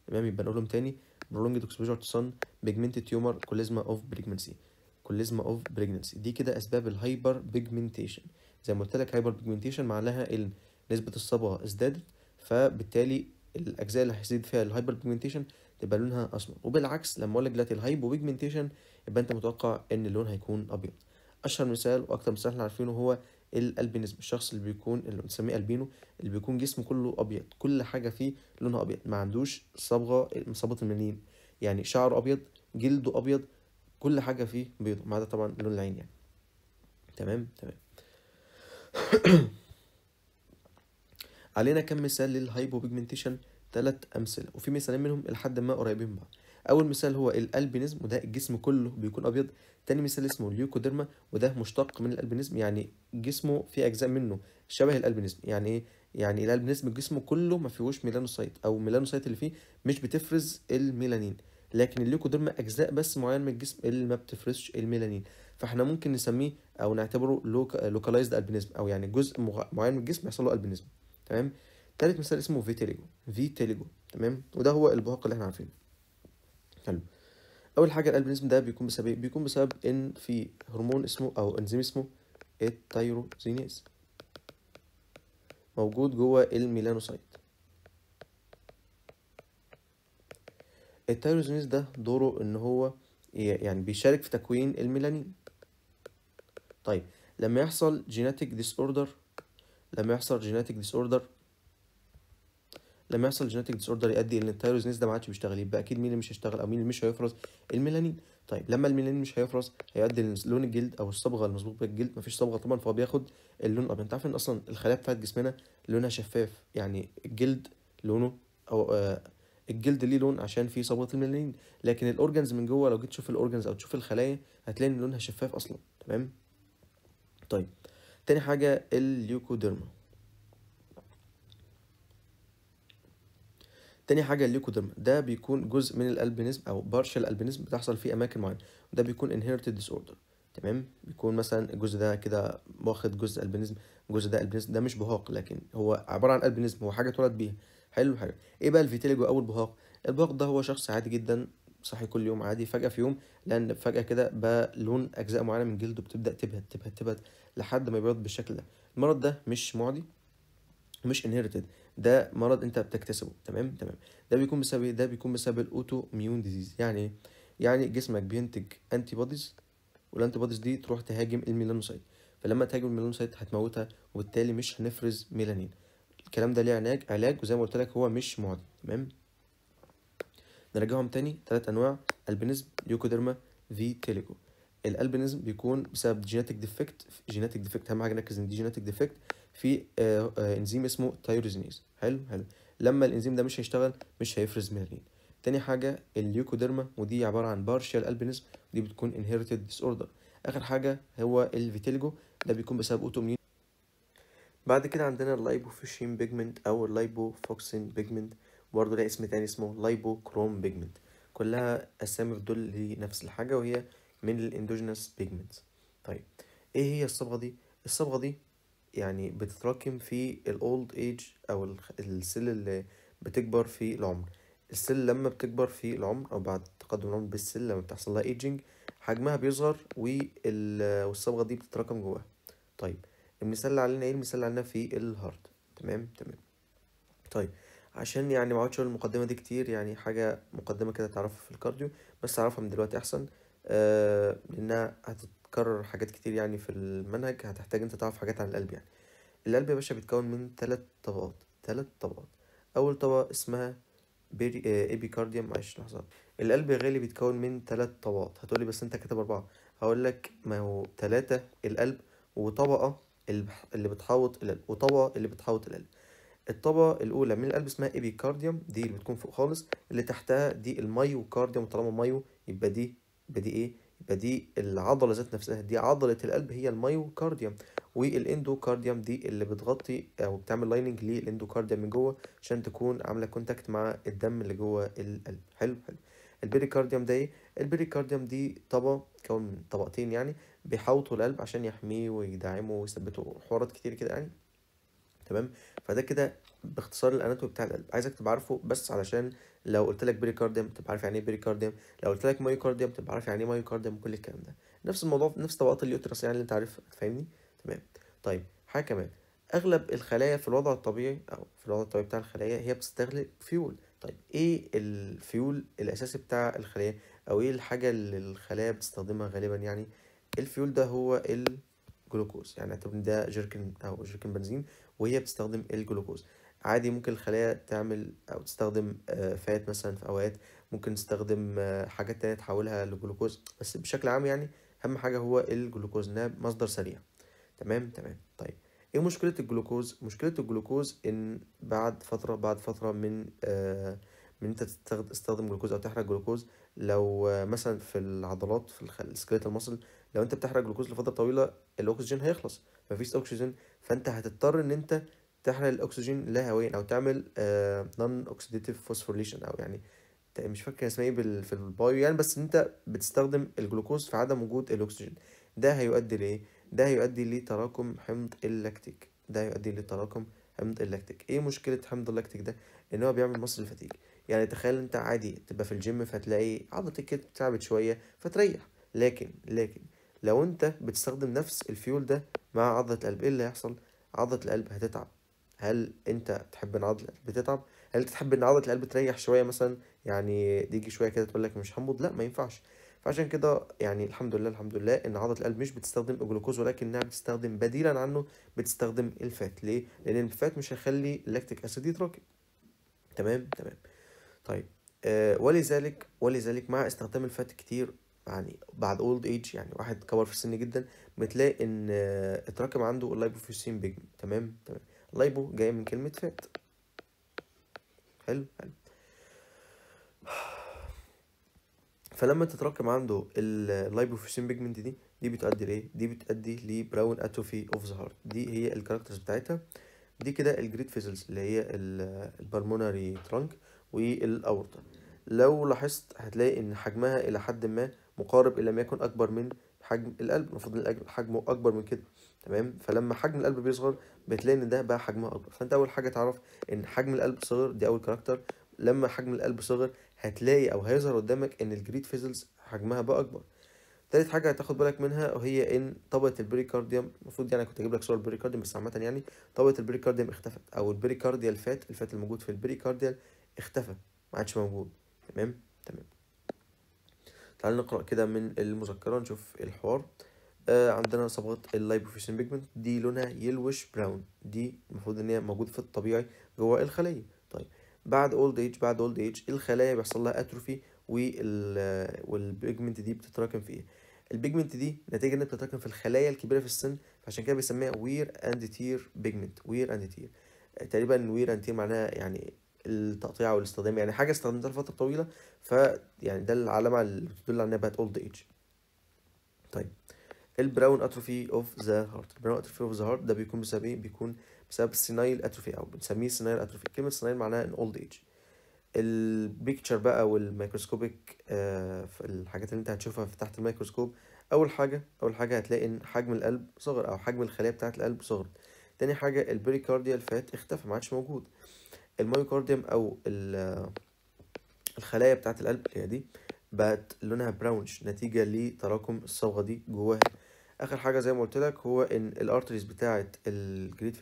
تمام، يبقى نقولهم تاني: prolonged exposure to sun, pigmented tumor, كوليزما of pregnancy. كوليزما اوف بريجنسي. دي كده اسباب الهايبر بيجمنتيشن. زي ما قلت لك هايبر بيجمنتيشن معناها ان نسبه الصبغه ازدادت، فبالتالي الاجزاء اللي هيزيد فيها الهايبر بيجمنتيشن تبقى لونها اسمر. وبالعكس لما اقول لك دلوقتي الهايبو بيجمنتيشن يبقى انت متوقع ان اللون هيكون ابيض. اشهر مثال واكتر مثال احنا عارفينه هو الالبينيزم، الشخص اللي بيكون اللي بنسميه البينو، اللي بيكون جسمه كله ابيض، كل حاجه فيه لونها ابيض، ما عندوش صبغه الميلانين، يعني شعره ابيض، جلده ابيض، كل حاجه فيه بيضة ما عدا طبعا لون العين يعني. تمام تمام. علينا كم مثال للهايبوبيجمنتيشن؟ 3 امثله، وفي مثالين منهم لحد ما قريبين من بعض. اول مثال هو الالبينيزم، وده الجسم كله بيكون ابيض. تاني مثال اسمه اليوكوديرما، وده مشتق من الالبينيزم، يعني جسمه في اجزاء منه شبه الالبينيزم. يعني ايه؟ يعني الالبينيزم جسمه كله ما فيهوش ميلانوسايت، او الميلانوسايت اللي فيه مش بتفرز الميلانين، لكن الليوكوديرما اجزاء بس معينه من الجسم اللي ما بتفرزش الميلانين. فاحنا ممكن نسميه او نعتبره لوكالايزد البينيزم، او يعني جزء معين من الجسم يحصل له البينيزم. تمام. تالت مثال اسمه فيتيليجو، فيتيليجو. تمام. وده هو البهاق اللي احنا عارفينه. حلو. اول حاجه الالبينيزم ده بيكون بسبب ايه؟ بيكون بسبب ان في هرمون اسمه او انزيم اسمه التيروزينيز موجود جوه الميلانوسايت. التيروزينيز ده دوره ان هو يعني بيشارك في تكوين الميلانين. طيب لما يحصل جيناتيك ديس اوردر، لما يحصل جيناتيك ديس اوردر لما يحصل جيناتيك ديس اوردر يؤدي ان التيروزينيز ده ما عادش بيشتغل، يبقى اكيد مين اللي مش هيشتغل او مين اللي مش هيفرز؟ الميلانين. طيب لما الميلانين مش هيفرز هيؤدي ان لون الجلد او الصبغه المسبوق بالجلد مفيش صبغه طبعا، فهو بياخد اللون الابيض. انت عارف ان اصلا الخلايا بتاعت جسمنا لونها شفاف، يعني الجلد لونه او الجلد ليه لون عشان فيه صبغه الميلانين، لكن الاورجنز من جوه لو جيت تشوف الاورجنز او تشوف الخلايا هتلاقي ان لونها شفاف اصلا. تمام. طيب تاني حاجه الليوكوديرما. تاني حاجة الليكوديرما ده بيكون جزء من الالبينيزم او بارشال البينيزم بتحصل في اماكن معينة، وده بيكون inherited disorder. تمام. بيكون مثلا الجزء ده كده واخد جزء البينيزم، الجزء ده البينيزم، ده مش بهاق لكن هو عبارة عن البينيزم، هو حاجة اتولد بيها. حلو حلو. ايه بقى الفيتيليجو او البهاق؟ البهاق ده هو شخص عادي جدا صحي كل يوم عادي، فجأة في يوم لأن فجأة كده بقى لون أجزاء معينة من جلده بتبدأ تبهت تبهت تبهت لحد ما يبيض بالشكل ده. المرض ده مش معدي، مش inherited، ده مرض انت بتكتسبه. تمام تمام. ده بيكون بسبب ايه؟ ده بيكون بسبب الاوتو ميون ديزيز. يعني ايه؟ يعني جسمك بينتج انتي بوديز، والانتي بوديز دي تروح تهاجم الميلانوسايت، فلما تهاجم الميلانوسايت هتموتها، وبالتالي مش هنفرز ميلانين. الكلام ده ليه علاج وزي ما قلت لك هو مش معدي. تمام. نرجعهم تاني. 3 انواع: البينيزم، ليوكوديرما، فيتيليجو. الالبينيزم بيكون بسبب جيناتيك ديفكت، جيناتيك ديفكت اهم حاجه نركز ان دي جيناتيك ديفكت في انزيم اسمه تايروزينيز. حلو حلو. لما الانزيم ده مش هيشتغل مش هيفرز ميلانين. تاني حاجه الليوكوديرما، ودي عباره عن بارشال البينيزم، دي بتكون انهيرتد ديس اوردر. اخر حاجه هو الفيتيليجو، ده بيكون بسبب اوتو. بعد كده عندنا اللايبوفيشين بيجمنت او اللايبوفوكسين بيجمنت، برضه لها اسم تاني اسمه لايبوكروم بيجمنت. كلها اسامي بتدل لنفس الحاجه وهي من الاندوجينوس بيجمنتس. طيب ايه هي الصبغه دي؟ الصبغه دي يعني بتتراكم في الاولد ايج او السل اللي بتكبر في العمر. السل لما بتكبر في العمر او بعد تقدم العمر بالسل لما بتحصل لها ايجينج حجمها بيصغر والصبغه دي بتتراكم جواها. طيب المثال اللي علينا ايه؟ المثال اللي علينا في الهارت. تمام تمام. طيب عشان يعني ما اقعدش اقول المقدمه دي كتير، يعني حاجه مقدمه كده تعرفها في الكارديو، بس اعرفها من دلوقتي احسن. لانها هتتكرر حاجات كتير يعني في المنهج، هتحتاج انت تعرف حاجات عن القلب يعني. القلب يا باشا بيتكون من 3 طبقات، 3 طبقات. اول طبقه اسمها ايبيكارديوم. معلش لحظه. القلب يا غالي بيتكون من 3 طبقات. هتقولي بس انت كاتب 4. هقول لك ما هو 3 القلب، وطبقة اللي بتحوط القلب، وطبقة اللي بتحوط القلب. الطبقة الأولى من القلب اسمها إبيكارديوم، دي اللي بتكون فوق خالص. اللي تحتها دي المايوكارديوم، طالما مايو يبقى دي إيه؟ يبقى دي العضلة ذات نفسها، دي عضلة القلب هي المايوكارديوم. والاندوكارديوم دي اللي بتغطي أو بتعمل لايننج للاندوكارديوم من جوه عشان تكون عاملة كونتاكت مع الدم اللي جوه القلب. حلو حلو. البريكارديوم ده إيه؟ البريكارديوم دي طبقة كون من طبقتين يعني بيحوطوا القلب عشان يحميه ويدعمه ويثبته، حوارات كتير كده يعني. تمام. فده كده باختصار الاناتومي بتاع القلب، عايزك تبقى عارفه بس علشان لو قلت لك بريكارديوم تبقى عارف يعني ايه بريكارديوم، لو قلت لك مايوكارديوم تبقى عارف يعني ايه مايوكارديوم، وكل الكلام ده. نفس الموضوع نفس طبقات اليوترس يعني اللي انت عارفها، فاهمني؟ تمام. طيب حاجه كمان، اغلب الخلايا في الوضع الطبيعي او في الوضع الطبيعي بتاع الخلايا هي بتستهلك فيول. طيب ايه الفيول الاساسي بتاع الخلايا، او ايه الحاجه اللي الخلايا بتستخدمها غالبا يعني؟ الفيول ده هو الجلوكوز. يعني اعتبر إن ده جيركن او جيركن بنزين وهي بتستخدم الجلوكوز. عادي ممكن الخلايا تعمل او تستخدم فات مثلا في اوقات، ممكن تستخدم حاجات تانية تحولها لجلوكوز، بس بشكل عام يعني اهم حاجه هو الجلوكوز، انها مصدر سريع. تمام. طيب ايه مشكلة الجلوكوز؟ مشكلة الجلوكوز ان بعد فترة من انت تستخدم جلوكوز او تحرق جلوكوز، لو مثلا في العضلات في السكيليتال المصل، لو انت بتحرق جلوكوز لفترة طويلة الاكسجين هيخلص، مفيش اكسجين، فانت هتضطر ان انت تحرق الاكسجين لا هويا او تعمل نون اوكسيديتيف فوسفوريليشن، او يعني مش فاكر اسمها ايه في البايو يعني، بس انت بتستخدم الجلوكوز في عدم وجود الاكسجين. ده هيؤدي لايه؟ ده هيؤدي لتراكم حمض اللاكتيك. ايه مشكلة حمض اللاكتيك ده؟ ان هو بيعمل مصل الفتيج. يعني تخيل انت عادي تبقى في الجيم فتلاقي عضلة الكتف تعبت شوية فتريح، لكن لو انت بتستخدم نفس الفيول ده مع عضلة القلب، ايه اللي هيحصل؟ عضلة القلب هتتعب. هل انت تحب ان عضلة القلب تتعب؟ هل انت تحب ان عضلة القلب تريح شوية مثلا؟ يعني تيجي شوية كده تقول لك مش هموت، لا ما ينفعش. فعشان كده يعني الحمد لله ان عضله القلب مش بتستخدم الجلوكوز، ولكنها بتستخدم بديلا عنه، بتستخدم الفات. ليه؟ لان الفات مش هيخلي اللاكتيك اسيد يتراكم. تمام. طيب ولذلك مع استخدام الفات كتير، يعني بعد اولد ايج، يعني واحد كبر في السن جدا، بتلاقي ان اتراكم عنده اللايبوفيوسين بيجمنت. تمام. لايبو جاي من كلمه فات. حلو. فلما تتراكم عنده اللايبوفيوسين بيجمنت دي بتؤدي لايه؟ دي بتؤدي لبراون اتروفي اوف ذا هارت. دي هي الكاركترز بتاعتها. دي كده الجريد فيزلز اللي هي البلمونري ترانك والاورطه. لو لاحظت هتلاقي ان حجمها الى حد ما مقارب الى ما يكون اكبر من حجم القلب. المفروض ان حجمه اكبر من كده. تمام. فلما حجم القلب بيصغر بتلاقي ان ده بقى حجمها اكبر. فانت اول حاجه تعرف ان حجم القلب صغر، دي اول كاركتر. لما حجم القلب صغر هتلاقي او هيظهر قدامك ان الجريد فيزلز حجمها بقى اكبر. تالت حاجة هتاخد بالك منها وهي إن طبقة البريكارديوم، المفروض يعني كنت أجيب لك صور البريكارديوم بس عامة يعني طبقة البريكارديوم اختفت، أو البريكارديال الفات الموجود في البريكارديال اختفى، ما عادش موجود. تمام. تعال نقرأ كده من المذكرة نشوف الحوار. عندنا صبغة اللايبوفيشن بيجمنت دي لونها يلوش براون، دي المفروض إن هي موجودة في الطبيعي جوه الخلية. طيب بعد اولد ايج الخلايا بيحصل لها اتروفي، والبيجمنت دي بتتراكم في ايه؟ البيجمنت دي نتيجة انها بتتراكم في الخلايا الكبيرة في السن، فعشان كده بيسميها وير اند تير بيجمنت. وير اند تير تقريبا وير اند تير معناها يعني التقطيع والاستخدام، يعني حاجة استخدمتها لفترة طويلة، ف يعني ده العلامة اللي بتدل على انها بقت اولد ايج. طيب البراون اتروفي اوف ذا هارت. البراون اتروفي اوف ذا هارت ده بيكون بسبب ايه؟ بيكون بسبب السينايل اتروفي، او بنسميه سينايل اتروفي. كلمة سينايل معناها ان اولد ايج. البيكتشر بقى والميكروسكوبيك في الحاجات اللي انت هتشوفها في تحت الميكروسكوب. اول حاجه هتلاقي ان حجم القلب صغر، او حجم الخلايا بتاعه القلب صغر. تاني حاجه البريكارديال فات اختفى، ما عادش موجود. الميوكارديوم او الخلايا بتاعه القلب اللي هي دي بقت لونها براونش نتيجه لتراكم الصبغه دي جواها. اخر حاجه زي ما قلت لك هو ان الارتريز بتاعه الجريد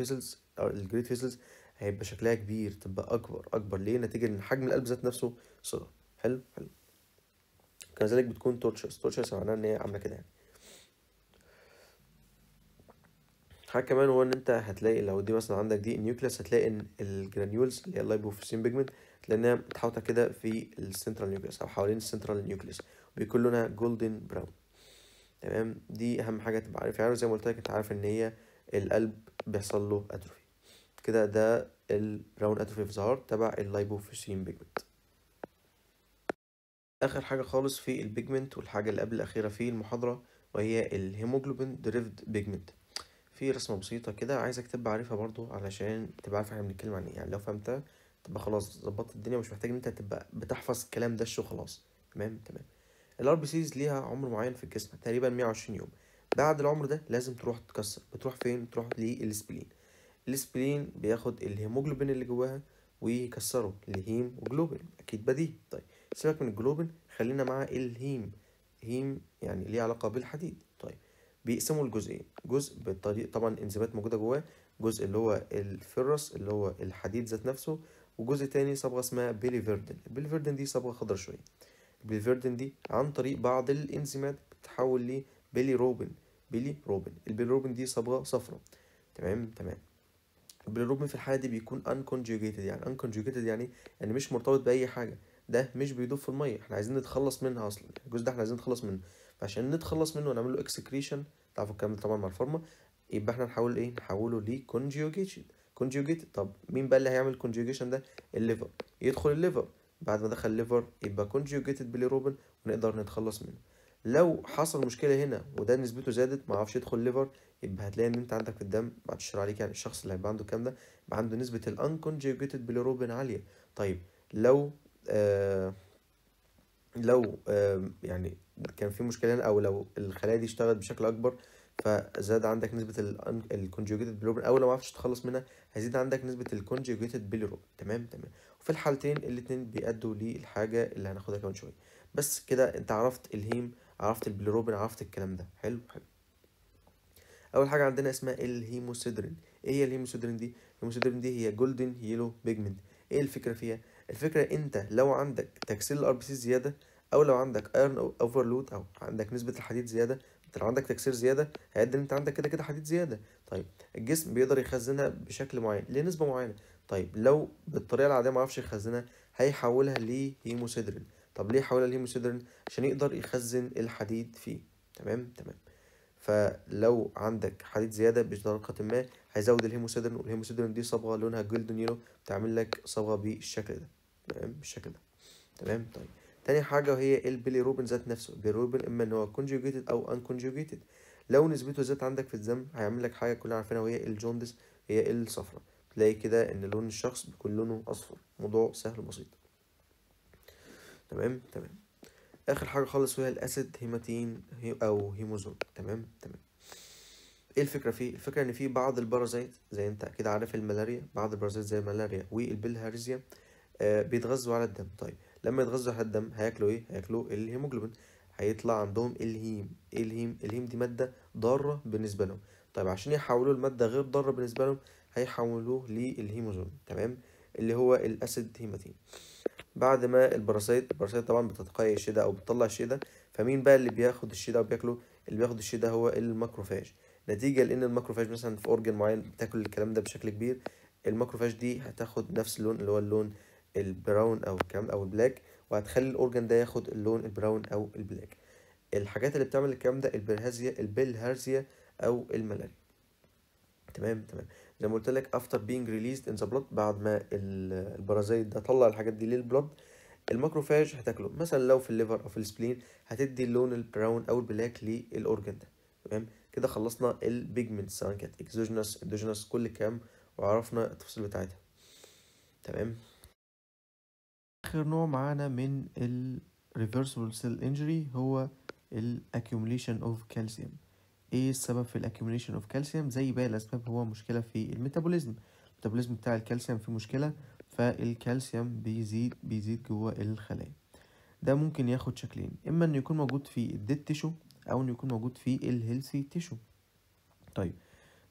فيزلز هيبقى شكلها كبير، تبقى اكبر. ليه؟ نتيجه ان حجم القلب ذات نفسه صغر. حلو. كذلك بتكون تورشس معناها ان هي عامله كده يعني. حاجه كمان هو ان انت هتلاقي لو دي مثلا عندك دي النيوكليس، هتلاقي ان الجرانيولز اللي هي اللايبوفيسين بيجمنت لانها متحوطه كده في السنترال نيوكليس او حوالين السنترال نيوكليس، وبيكون لونها جولدن براون. تمام. دي اهم حاجه تبقى عارف يعني، زي ما قلت لك انت عارف ان هي القلب بيحصل له اتروفي كده. ده البراون اتروفي في ظهر تبع اللايبوفيسين بيجمنت. اخر حاجه خالص في البيجمنت والحاجه اللي قبل الاخيره في المحاضره وهي الهيموجلوبين ديريفد بيجمنت. في رسمه بسيطه كده عايزك تبقى عارفها برضو علشان تبقى عارف احنا بنتكلم عن ايه، يعني لو فهمتها تبقى خلاص ظبطت الدنيا، ومش محتاج ان انت تبقى بتحفظ الكلام ده وخلاص. تمام. الار بي سيز ليها عمر معين في الجسم تقريبا 120 يوم. بعد العمر ده لازم تروح تتكسر. بتروح فين؟ تروح للسبلين. السبلين بياخد الهيموجلوبين اللي جواها ويكسره لهيم وجلوبين، اكيد بديهي. طيب سيبك من الجلوبين، خلينا مع الهيم. هيم يعني ليه علاقة بالحديد. طيب بيقسموا الجزئين، جزء بالطريق طبعا انزيمات موجودة جواه، جزء اللي هو الفيرس اللي هو الحديد ذات نفسه، وجزء تاني صبغة اسمها بيليفيردين. البيليفيردين دي صبغة خضرا شوية. البيليفيردين دي عن طريق بعض الانزيمات بتتحول لبيلي روبين. بيلي روبين، البيلي روبين دي صبغة صفراء. تمام. البيليروبين في الحالة دي بيكون unconjugated. يعني unconjugated يعني مش مرتبط بأي حاجة، ده مش بيدوب في المية، احنا عايزين نتخلص منها أصلا، الجزء ده احنا عايزين نتخلص منه. فعشان نتخلص منه ونعمل له excretion، تعرفوا الكلام ده طبعا مع الفارما، يبقى احنا نحاول ايه، نحوله ل conjugated. طب مين بقى اللي هيعمل conjugation ده؟ الليفر. يدخل الليفر، بعد ما دخل الليفر يبقى conjugated bilirubin ونقدر نتخلص منه. لو حصل مشكلة هنا وده نسبته زادت، ما عرفش يدخل الليفر، يبقى هتلاقي ان انت عندك في الدم بعد الشر عليك، يعني الشخص اللي هيبقى عنده الكلام ده يبقى عنده نسبة الانكونجيوجيتد bilirubin عالية. طيب لو آه يعني كان في مشكلة هنا، او لو الخلايا دي اشتغلت بشكل اكبر فزاد عندك نسبة الكونجيوجيتد bilirubin، او لو ما عرفتش تتخلص منها هيزيد عندك نسبة الكونجيوجيتد bilirubin. تمام. وفي الحالتين الاتنين بيأدوا للحاجة اللي هناخدها كمان شوية. بس كده انت عرفت الهيم، عرفت البيليروبين، عرفت الكلام ده. حلو. اول حاجه عندنا اسمها الهيموسيدرين. ايه هي الهيموسيدرين دي؟ الهيموسيدرين دي هي جولدن يلو بيجمنت. ايه الفكره فيها؟ الفكره انت لو عندك تكسير الار بي سي زياده، او لو عندك ايرون اوفرلود، او عندك نسبه الحديد زياده، انت لو عندك تكسير زياده هيؤدي ان انت عندك كده كده حديد زياده. طيب الجسم بيقدر يخزنها بشكل معين لنسبه معينه. طيب لو بالطريقه العاديه ما عرفش يخزنها، هيحولها لهيموسيدرين. طب ليه يحولها لهيموسيدرين؟ عشان يقدر يخزن الحديد فيه. تمام. فلو عندك حديد زيادة بطريقة ما هيزود الهيموسيدرين، والهيموسيدرين دي صبغة لونها جولدن يلو، بتعمل لك صبغة بالشكل ده. تمام بالشكل ده. تمام. طيب تاني حاجة وهي البيليروبين ذات نفسه. البيليروبين إما إن هو conjugated أو unconjugated. لو نسبته زادت عندك في الدم هيعمل لك حاجة كلنا عارفينها وهي الجوندس، هي الصفرة. تلاقي كده إن لون الشخص بيكون لونه أصفر. موضوع سهل بسيط. تمام. آخر حاجة خالص وهي الأسيد هيماتين أو هيموزول. تمام. ايه الفكره فيه؟ الفكره ان في بعض البرازيت زي انت اكيد عارف الملاريا، بعض البرازيت زي الملاريا والبلهارزيا بيتغذوا على الدم. طيب لما يتغذوا على الدم هياكلوا ايه؟ هياكلوا الهيموجلوبين. هيطلع عندهم الهيم. ايه الهيم؟ الهيم دي ماده ضاره بالنسبه لهم. طيب عشان يحولوه لماده غير ضاره بالنسبه لهم هيحولوه للهيموزون. تمام، اللي هو الاسيد هيماتين. بعد ما البراسيت طبعا بتتقي الشيء ده او بتطلع الشيء ده، فمين بقى اللي بياخد الشيء ده وبياكله؟ اللي بياخد الشيء ده هو الماكروفاج. نتيجة لان الماكروفاج مثلا في اورجن معين بتاكل الكلام ده بشكل كبير، الماكروفاج دي هتاخد نفس اللون اللي هو اللون البراون او الكلام او البلاك، وهتخلي الاورجن ده ياخد اللون البراون او البلاك. الحاجات اللي بتعمل الكلام ده البلهارزيا او الملاريا. تمام. زي ما قلت لك after being released in the blood، بعد ما البرازيت ده طلع الحاجات دي للبلد، الماكروفاج هتاكله مثلا لو في الليفر او في السبلين، هتدي اللون البراون او البلاك للاورجن ده. تمام كده خلصنا البيجمنت سواء كانت اكزوجينوس اندوجينوس كل الكلام، وعرفنا التفاصيل بتاعتها. تمام. اخر نوع معانا من ال reversible cell injury هو ال accumulation of calcium. ايه السبب في ال accumulation of calcium؟ زي باقي الاسباب هو مشكلة في الميتابوليزم بتاع الكالسيوم في مشكلة، فالكالسيوم بيزيد جوه الخلايا. ده ممكن ياخد شكلين، اما انه يكون موجود في الديد تيشو او انه يكون موجود في الهيلثي تيشو. طيب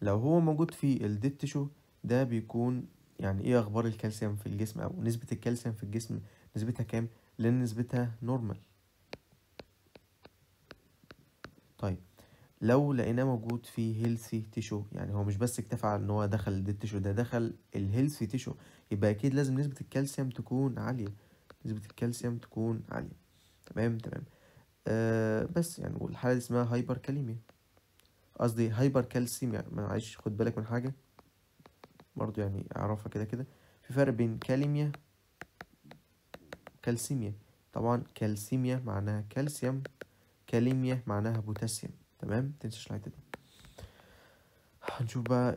لو هو موجود في الديد تيشو ده بيكون يعني ايه اخبار الكالسيوم في الجسم او نسبة الكالسيوم في الجسم نسبتها كام؟ لان نسبتها نورمال. طيب لو لقيناه موجود في هيلثي تيشو، يعني هو مش بس اكتفى على ان هو دخل الديد تيشو، ده دخل الهيلثي تيشو، يبقى اكيد لازم نسبة الكالسيوم تكون عالية. تمام. بس يعني والحالة دي اسمها هايبر كاليميا، قصدي هايبر كالسيميا. معلش خد بالك من حاجة برضو يعني اعرفها كده في فرق بين كاليميا كالسيميا. طبعا كالسيميا معناها كالسيوم، كاليميا معناها بوتاسيوم. تمام متنساش الحتة دي. هنشوف بقى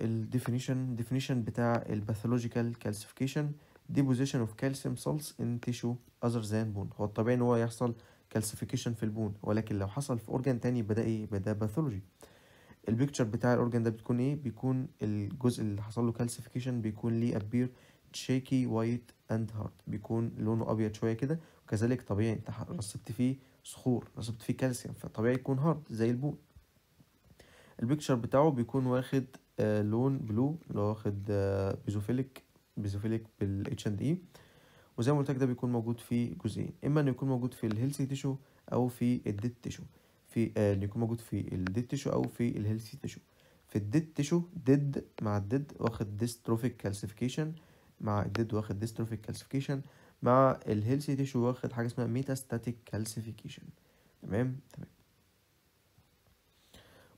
definition بتاع الباثولوجيكال calcification: deposition of calcium salts in tissue other than bone. هو الطبيعي ان هو يحصل calcification في البون، ولكن لو حصل في اورجان تاني يبقى ده ايه؟ يبقى ده باثولوجي. البيكتشر بتاع الاورجان ده بتكون ايه؟ بيكون الجزء اللي حصل له calcification بيكون ليه appear shaky white and hard، بيكون لونه ابيض شويه كده، وكذلك طبيعي انت رصبت فيه صخور، رصبت فيه كالسيوم، فطبيعي يكون هارد زي البون. البيكتشر بتاعه بيكون واخد لون بلو، اللي هو واخد بيزوفيليك بالاتش اند اي. وزي ما قلت لك ده بيكون موجود في جزئين، اما انه يكون موجود في الهيلثي تيشو او في الديد تيشو. في انه يكون موجود في الديد تيشو او في الهيلثي تيشو. في الديد تيشو ديد مع الديد واخد ديستروفيك كالسيفيكيشن، مع الديد واخد ديستروفيك كالسيفيكيشن، مع الهيلثي تيشو واخد حاجه اسمها ميتاستاتيك كالسيفيكيشن. تمام تمام.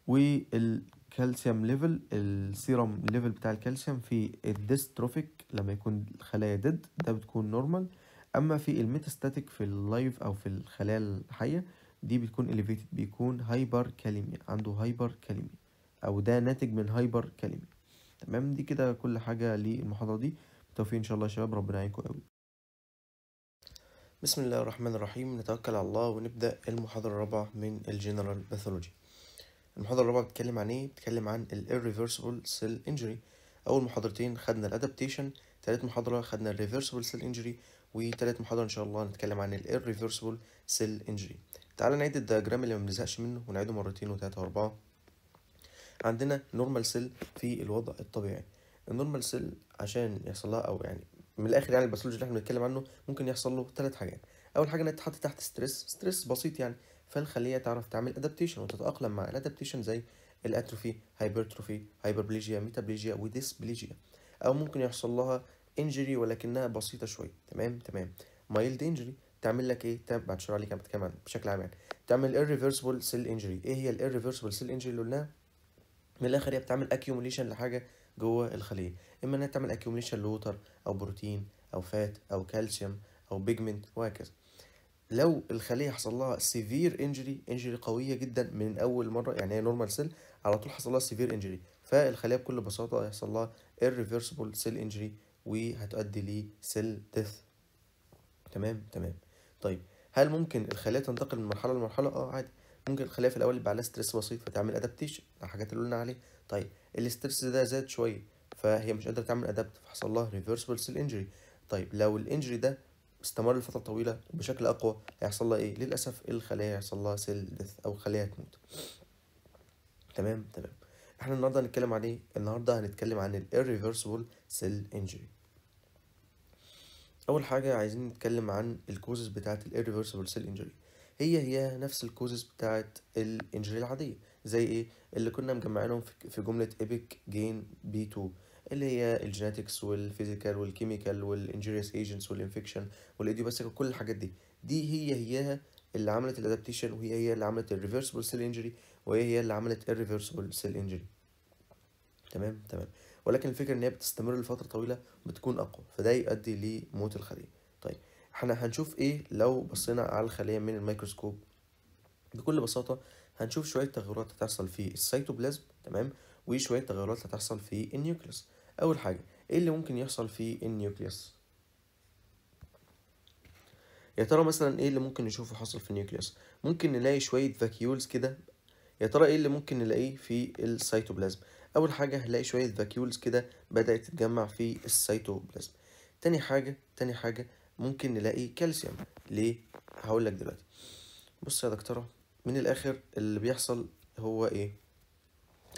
والكالسيوم ليفل، السيرم ليفل بتاع الكالسيوم في الديستروفيك لما يكون الخلايا ديد ده بتكون نورمال، اما في الميتاستاتيك في اللايف او في الخلايا الحيه دي بتكون اليفيتد، بيكون هايبر كاليميا، عنده هايبر كاليميا، او ده ناتج من هايبر كاليميا. تمام، دي كده كل حاجه للمحاضره دي. بالتوفيق ان شاء الله يا شباب، ربنا يعينكم قوي. بسم الله الرحمن الرحيم، نتوكل على الله ونبدا المحاضره الرابعه من الجنرال باثولوجي. المحاضرة الرابعة بتتكلم عن ايه؟ بتتكلم عن ال irreversible cell injury. أول محاضرتين خدنا ال adaptation، تالت محاضرة خدنا ال reversible cell injury، وتالت محاضرة إن شاء الله هنتكلم عن ال irreversible cell injury. تعالى نعيد الدياجرام اللي ما بنزهقش منه ونعيده مرتين وتلاتة وأربعة. عندنا normal cell في الوضع الطبيعي. النورمال سيل عشان يحصل لها، أو يعني من الآخر يعني الباثولوجي اللي احنا بنتكلم عنه ممكن يحصل له تلات حاجات. أول حاجة إنها تتحط تحت ستريس بسيط يعني، فالخلية تعرف تعمل ادابتيشن وتتأقلم مع الادابتيشن زي الاتروفي، هايبرتروفي، هايبربليجيا، ميتابليجيا، وديسبليجيا. او ممكن يحصل لها انجري ولكنها بسيطة شوية. تمام تمام. مايلد انجري تعمل لك ايه؟ بعد شوية عليك انا بتكلم بشكل عام يعني. تعمل irreversible cell injury. ايه هي irreversible cell injury اللي قلناها؟ من الاخر هي بتعمل accumulation لحاجة جوه الخلية، اما انها تعمل accumulation لوتر او بروتين او فات او كالسيوم او بيجمنت وهكذا. لو الخلية حصل لها سيفير انجري قوية جدا من أول مرة، يعني هي نورمال سيل على طول حصل لها سيفير انجري، فالخلية بكل بساطة هيحصل لها irreversible cell injury وهتؤدي لسيل ديث. تمام تمام. طيب هل ممكن الخلية تنتقل من مرحلة لمرحلة؟ عادي. ممكن الخلية في الأول يبقى عليها ستريس بسيط فتعمل ادابتيشن، الحاجات اللي قلنا عليها. طيب الاسترس ده زاد شوية فهي مش قادرة تعمل ادابت فحصل لها reversible cell injury. طيب لو الانجري ده استمر لفترة طويلة بشكل أقوى هيحصل لها إيه؟ للأسف الخلايا هيحصل لها سيل ديث أو الخلايا هتموت. تمام تمام. احنا النهاردة هنتكلم عن إيه؟ النهاردة هنتكلم عن ال irreversible cell injury. أول حاجة عايزين نتكلم عن الكوزز بتاعة ال irreversible cell injury. هي نفس الكوزز بتاعة الانجري العادية، زي إيه؟ اللي كنا مجمعينهم في جملة ايبك جين بي 2، اللي هي الجينetics والفيزيكال والكيميكال والانجيريوس ايجنتس والانفكشن والايديوباثيك وكل الحاجات دي. هياها اللي عملت الادابتيشن، هي اللي عملت الريفرسبل سيل انجري، هي اللي عملت الريفرسبل سيل انجري. تمام تمام. ولكن الفكرة ان هي بتستمر لفترة طويلة بتكون اقوى، فده يؤدي لموت الخلية. طيب احنا هنشوف ايه لو بصينا على الخلية من الميكروسكوب؟ بكل بساطة هنشوف شوية تغيرات هتحصل في السيتوبلازم، تمام، وشوية تغيرات هتحصل في النيوكليوس. أول حاجة ايه اللي ممكن يحصل في النيوكليوس؟ يا ترى مثلا ايه اللي ممكن نشوفه حصل في النيوكليوس؟ ممكن نلاقي شوية فاكيولز كده. يا ترى ايه اللي ممكن نلاقيه في السيتوبلازم؟ أول حاجة هنلاقي شوية فاكيولز كده بدأت تتجمع في السيتوبلازم. تاني حاجة ممكن نلاقي كالسيوم. ليه؟ هقول لك دلوقتي. بص يا دكتورة، من الآخر اللي بيحصل هو ايه؟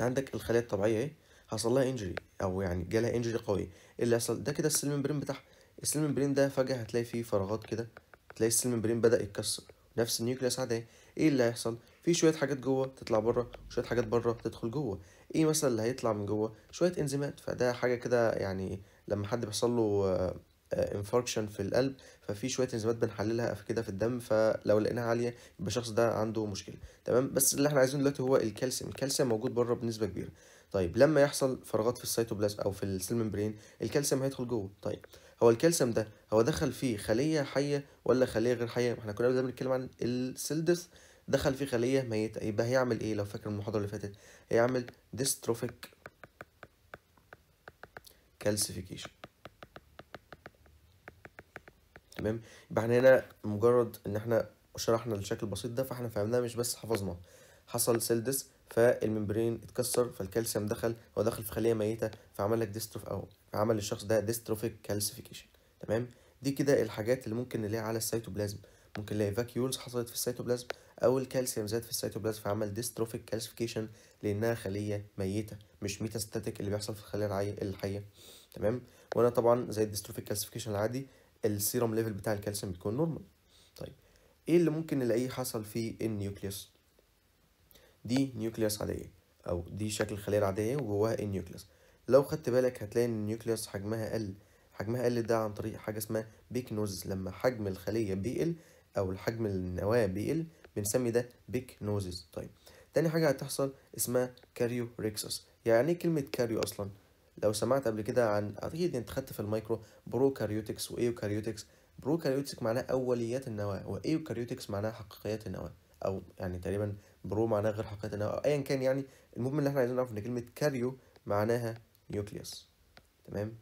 عندك الخلايا الطبيعية ايه؟ حصل لها انجري او يعني جالها انجري قوية. ايه اللي يحصل؟ ده كده السيل ممبرين بتاعها. السيل ممبرين ده فجأة هتلاقي فيه فراغات كده، تلاقي السيل ممبرين بدأ يتكسر، نفس النيوكليوس عادية. ايه اللي هيحصل؟ في شوية حاجات جوه تطلع بره وشوية حاجات بره تدخل جوه. ايه مثلا اللي هيطلع من جوه؟ شوية انزيمات. فده حاجة كده يعني لما حد بيحصل له انفاركشن في القلب، ففي شويه انزيمات بنحللها في كده في الدم، فلو لقيناها عاليه يبقى الشخص ده عنده مشكله. تمام، بس اللي احنا عايزينه دلوقتي هو الكالسيوم موجود بره بنسبه كبيره. طيب لما يحصل فراغات في السيتوبلازم او في السيل ممبرين الكالسيوم هيدخل جوه. طيب هو الكالسيوم ده هو دخل فيه خليه حيه ولا خليه غير حيه؟ احنا كنا دايما بنتكلم عن السيل ديث. دخل فيه خليه ميته، يبقى هيعمل ايه؟ لو فاكر المحاضره اللي فاتت هيعمل ديستروفيك كالسيفيكيشن. تمام، يبقى احنا هنا مجرد ان احنا شرحنا الشكل البسيط ده فاحنا فهمناه مش بس حفظناه. حصل سيل ديس فالممبرين اتكسر فالكالسيوم دخل، هو دخل في خليه ميته فعمل لك ديستروف او عمل للشخص ده ديستروفيك كالسيفيكيشن. تمام، دي كده الحاجات اللي ممكن نلاقيها على السيتوبلازم. ممكن نلاقي فاكيولز حصلت في السيتوبلازم، او الكالسيوم زاد في السيتوبلازم فعمل ديستروفيك كالسيفيكيشن لانها خليه ميته مش ميتاستاتيك اللي بيحصل في الخلايا الحيه. تمام. وانا طبعا زي الديستروفيك كالسيفيكيشن العادي السيروم ليفل بتاع الكالسيوم بيكون نورمال. طيب ايه اللي ممكن نلاقيه حصل في النيوكليوس؟ دي نيوكليوس عاديه، او دي شكل الخليه العاديه وجواها النيوكليوس. لو خدت بالك هتلاقي ان النيوكليوس حجمها قل ده عن طريق حاجه اسمها بيكنوزس. لما حجم الخليه بيقل او حجم النواه بيقل بنسمي ده بيكنوزس. طيب تاني حاجه هتحصل اسمها كاريو ريكسس. يعني ايه كلمه كاريو اصلا؟ لو سمعت قبل كده عن، اكيد انت خدت في المايكرو بروكاريوتكس وايوكاريوتكس. بروكاريوتكس معناه اوليات النواه، وايوكاريوتكس معناها حقيقيات النواه، او يعني تقريبا برو معناها غير حقيقية النواه، ايا كان يعني. المهم اللي احنا عايزين نعرف ان كلمة كاريو معناها نيوكليوس. تمام.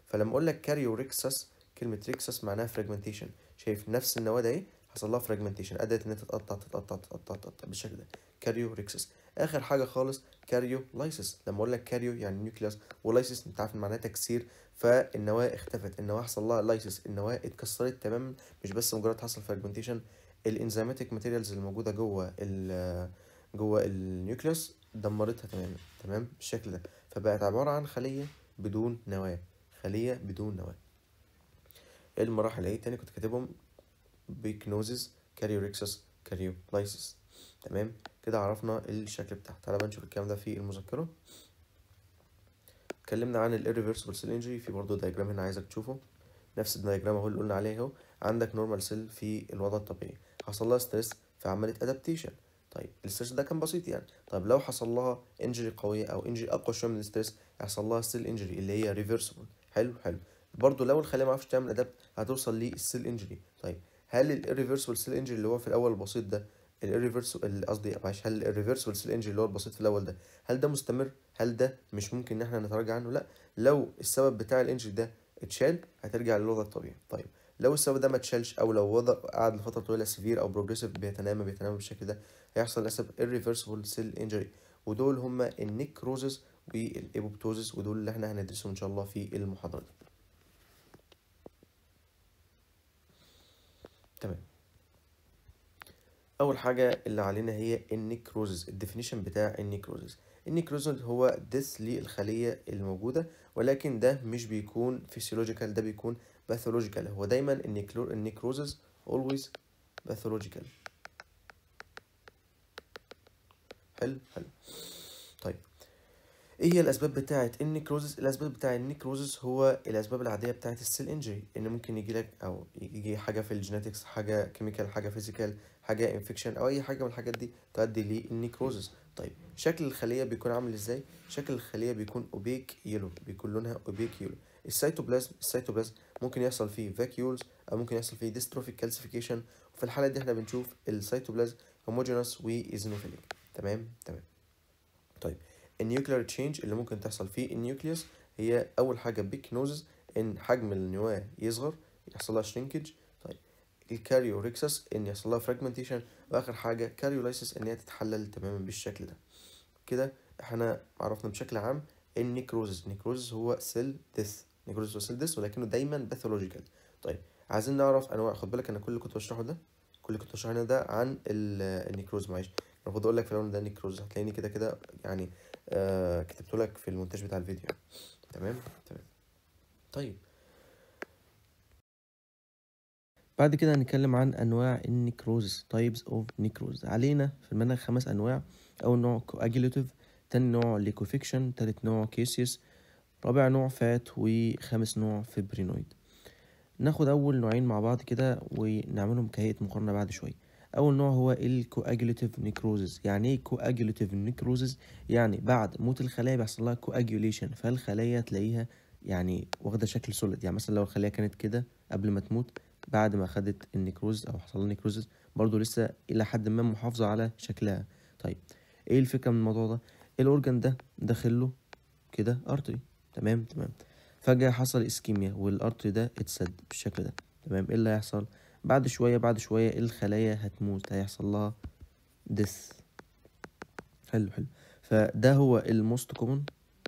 فلما اقول لك كاريو ريكسس، كلمة ريكسس معناها فراجمنتيشن. شايف نفس النواه ده ايه حصل لها فراجمنتيشن، ادت ان تتقطع بالشكل ده. كاريو ريكسس. اخر حاجه خالص كاريو لايسيس. لما اقول لك كاريو يعني نيوكليوس، ولايسيس انت عارف معناها تكسير، فالنواه اختفت، النواه حصل لها لايسيس، النواه اتكسرت تماما. مش بس مجرد حصل فراجمنتيشن، الانزيماتيك ماتيريالز اللي موجوده جوه النيوكليوس دمرتها تماما. تمام بالشكل ده. فبقت عباره عن خليه بدون نواه، خليه بدون نواه. المراحل ايه تاني كنت كاتبهم؟ بيكنوزيس، كاريوريكسس، كاريولايسيس. تمام كده عرفنا الشكل بتاعها. تعالى بقى نشوف الكلام ده في المذكرة. اتكلمنا عن الirreversible cell injury. في برضه دايجرام هنا عايزك تشوفه، نفس الدايجرام اهو اللي قلنا عليه اهو. عندك نورمال سيل في الوضع الطبيعي، حصل لها ستريس فعملت ادابتيشن. طيب الستريس ده كان بسيط يعني. طيب لو حصل لها انجري قويه او انجري اقوى شويه من الستريس، يحصل لها سيل انجري اللي هي ريفرسبل. حلو. برضه لو الخليه ما عرفتش تعمل ادابت هتوصل للسيل انجري. طيب هل الريفرسبل سيل انجري اللي هو في الاول البسيط ده، الريفرسبل قصدي معلش، هل الريفرسبل سيل انجري اللي هو البسيط في الاول ده، هل ده مستمر؟ هل ده مش ممكن ان احنا نتراجع عنه؟ لا. لو السبب بتاع الانجري ده اتشال هترجع للوضع الطبيعي. طيب لو السبب ده ما اتشالش، او لو وضع قعد لفتره طويله سيفير او بروجريسيف بيتنامى بالشكل ده، هيحصل للاسف irreversible cell injury. ودول هما النيكروزس والايبوبتوزس، ودول اللي احنا هندرسهم ان شاء الله في المحاضره دي. تمام. اول حاجه اللي علينا هي النيكروزس. الديفينيشن بتاع النيكروزس، النيكروزس هو ديث للخليه الموجوده، ولكن ده مش بيكون فيسيولوجيكال، ده بيكون باثولوجيكال. هو دايما النيكروزس always باثولوجيكال. حلو. طيب ايه هي الاسباب بتاعه النيكروزس؟ الاسباب بتاعه النيكروزس هو الاسباب العاديه بتاعه السيل انجري، ان ممكن يجي لك او يجي حاجه في الجينيتكس، حاجه كيميكال، حاجه فيزيكال، حاجه انفكشن، او اي حاجه من الحاجات دي تؤدي للنيكروزس. طيب شكل الخليه بيكون عامل ازاي؟ شكل الخليه بيكون اوبيك يلو، بيكون لونها اوبيك يلو. السيتوبلازم ممكن يحصل فيه فاكيولز، او ممكن يحصل فيه ديستروفيك كالسيفيكيشن. وفي الحاله دي احنا بنشوف السيتوبلازم هوموجينوس وايزينوفيليك. تمام. طيب النيوكلير تشينج اللي ممكن تحصل في النيوكليوس هي اول حاجه بيكنوزز، ان حجم النواه يصغر، يحصل لها شرينكج. طيب الكاريوريكسس ان يحصل لها فراجمنتيشن، واخر حاجه كاريولايسيس ان هي تتحلل تماما بالشكل ده. كده احنا عرفنا بشكل عام النيكروزز هو سيل ديث. نيكروزز هو سيل ديث ولكنه دايما باثولوجيكال. طيب عايزين نعرف انواع. خد بالك انا كل اللي كنت بشرحه ده، كل اللي كنت بشرحه هنا ده عن النيكروز. معلش المفروض اقول لك في الاول ده نيكروز، هتلاقيني كده يعني كتبته لك في المونتاج بتاع الفيديو. تمام. طيب بعد كده هنتكلم عن انواع النيكروز، تايبس اوف نيكروز. علينا في المنهج 5 انواع. اول نوع كواجيليتيف، تاني نوع ليكوفيكشن، تالت نوع كيسيس، رابع نوع فات، وخامس نوع فيبرينويد. ناخد اول نوعين مع بعض كده ونعملهم كهيئة مقارنة بعد شوية. اول نوع هو الكواجيليتيف نيكروزز. يعني ايه كواجيليتيف نيكروزز؟ يعني بعد موت الخلايا بيحصل لها كواجيوليشن، فالخلايا تلاقيها يعني واخده شكل سوليد. يعني مثلا لو الخليه كانت كده قبل ما تموت، بعد ما خدت النيكروز او حصل لها نيكروزز برضه لسه الى حد ما محافظه على شكلها. طيب ايه الفكره من الموضوع ده؟ الاورجان ده داخل له كده ارتري. تمام. فجأة حصل اسكيميا والارتري ده اتسد بالشكل ده. تمام. ايه اللي هيحصل؟ بعد شوية الخلايا هتموت، هيحصل لها ديث. حلو. فده هو الموست كومن،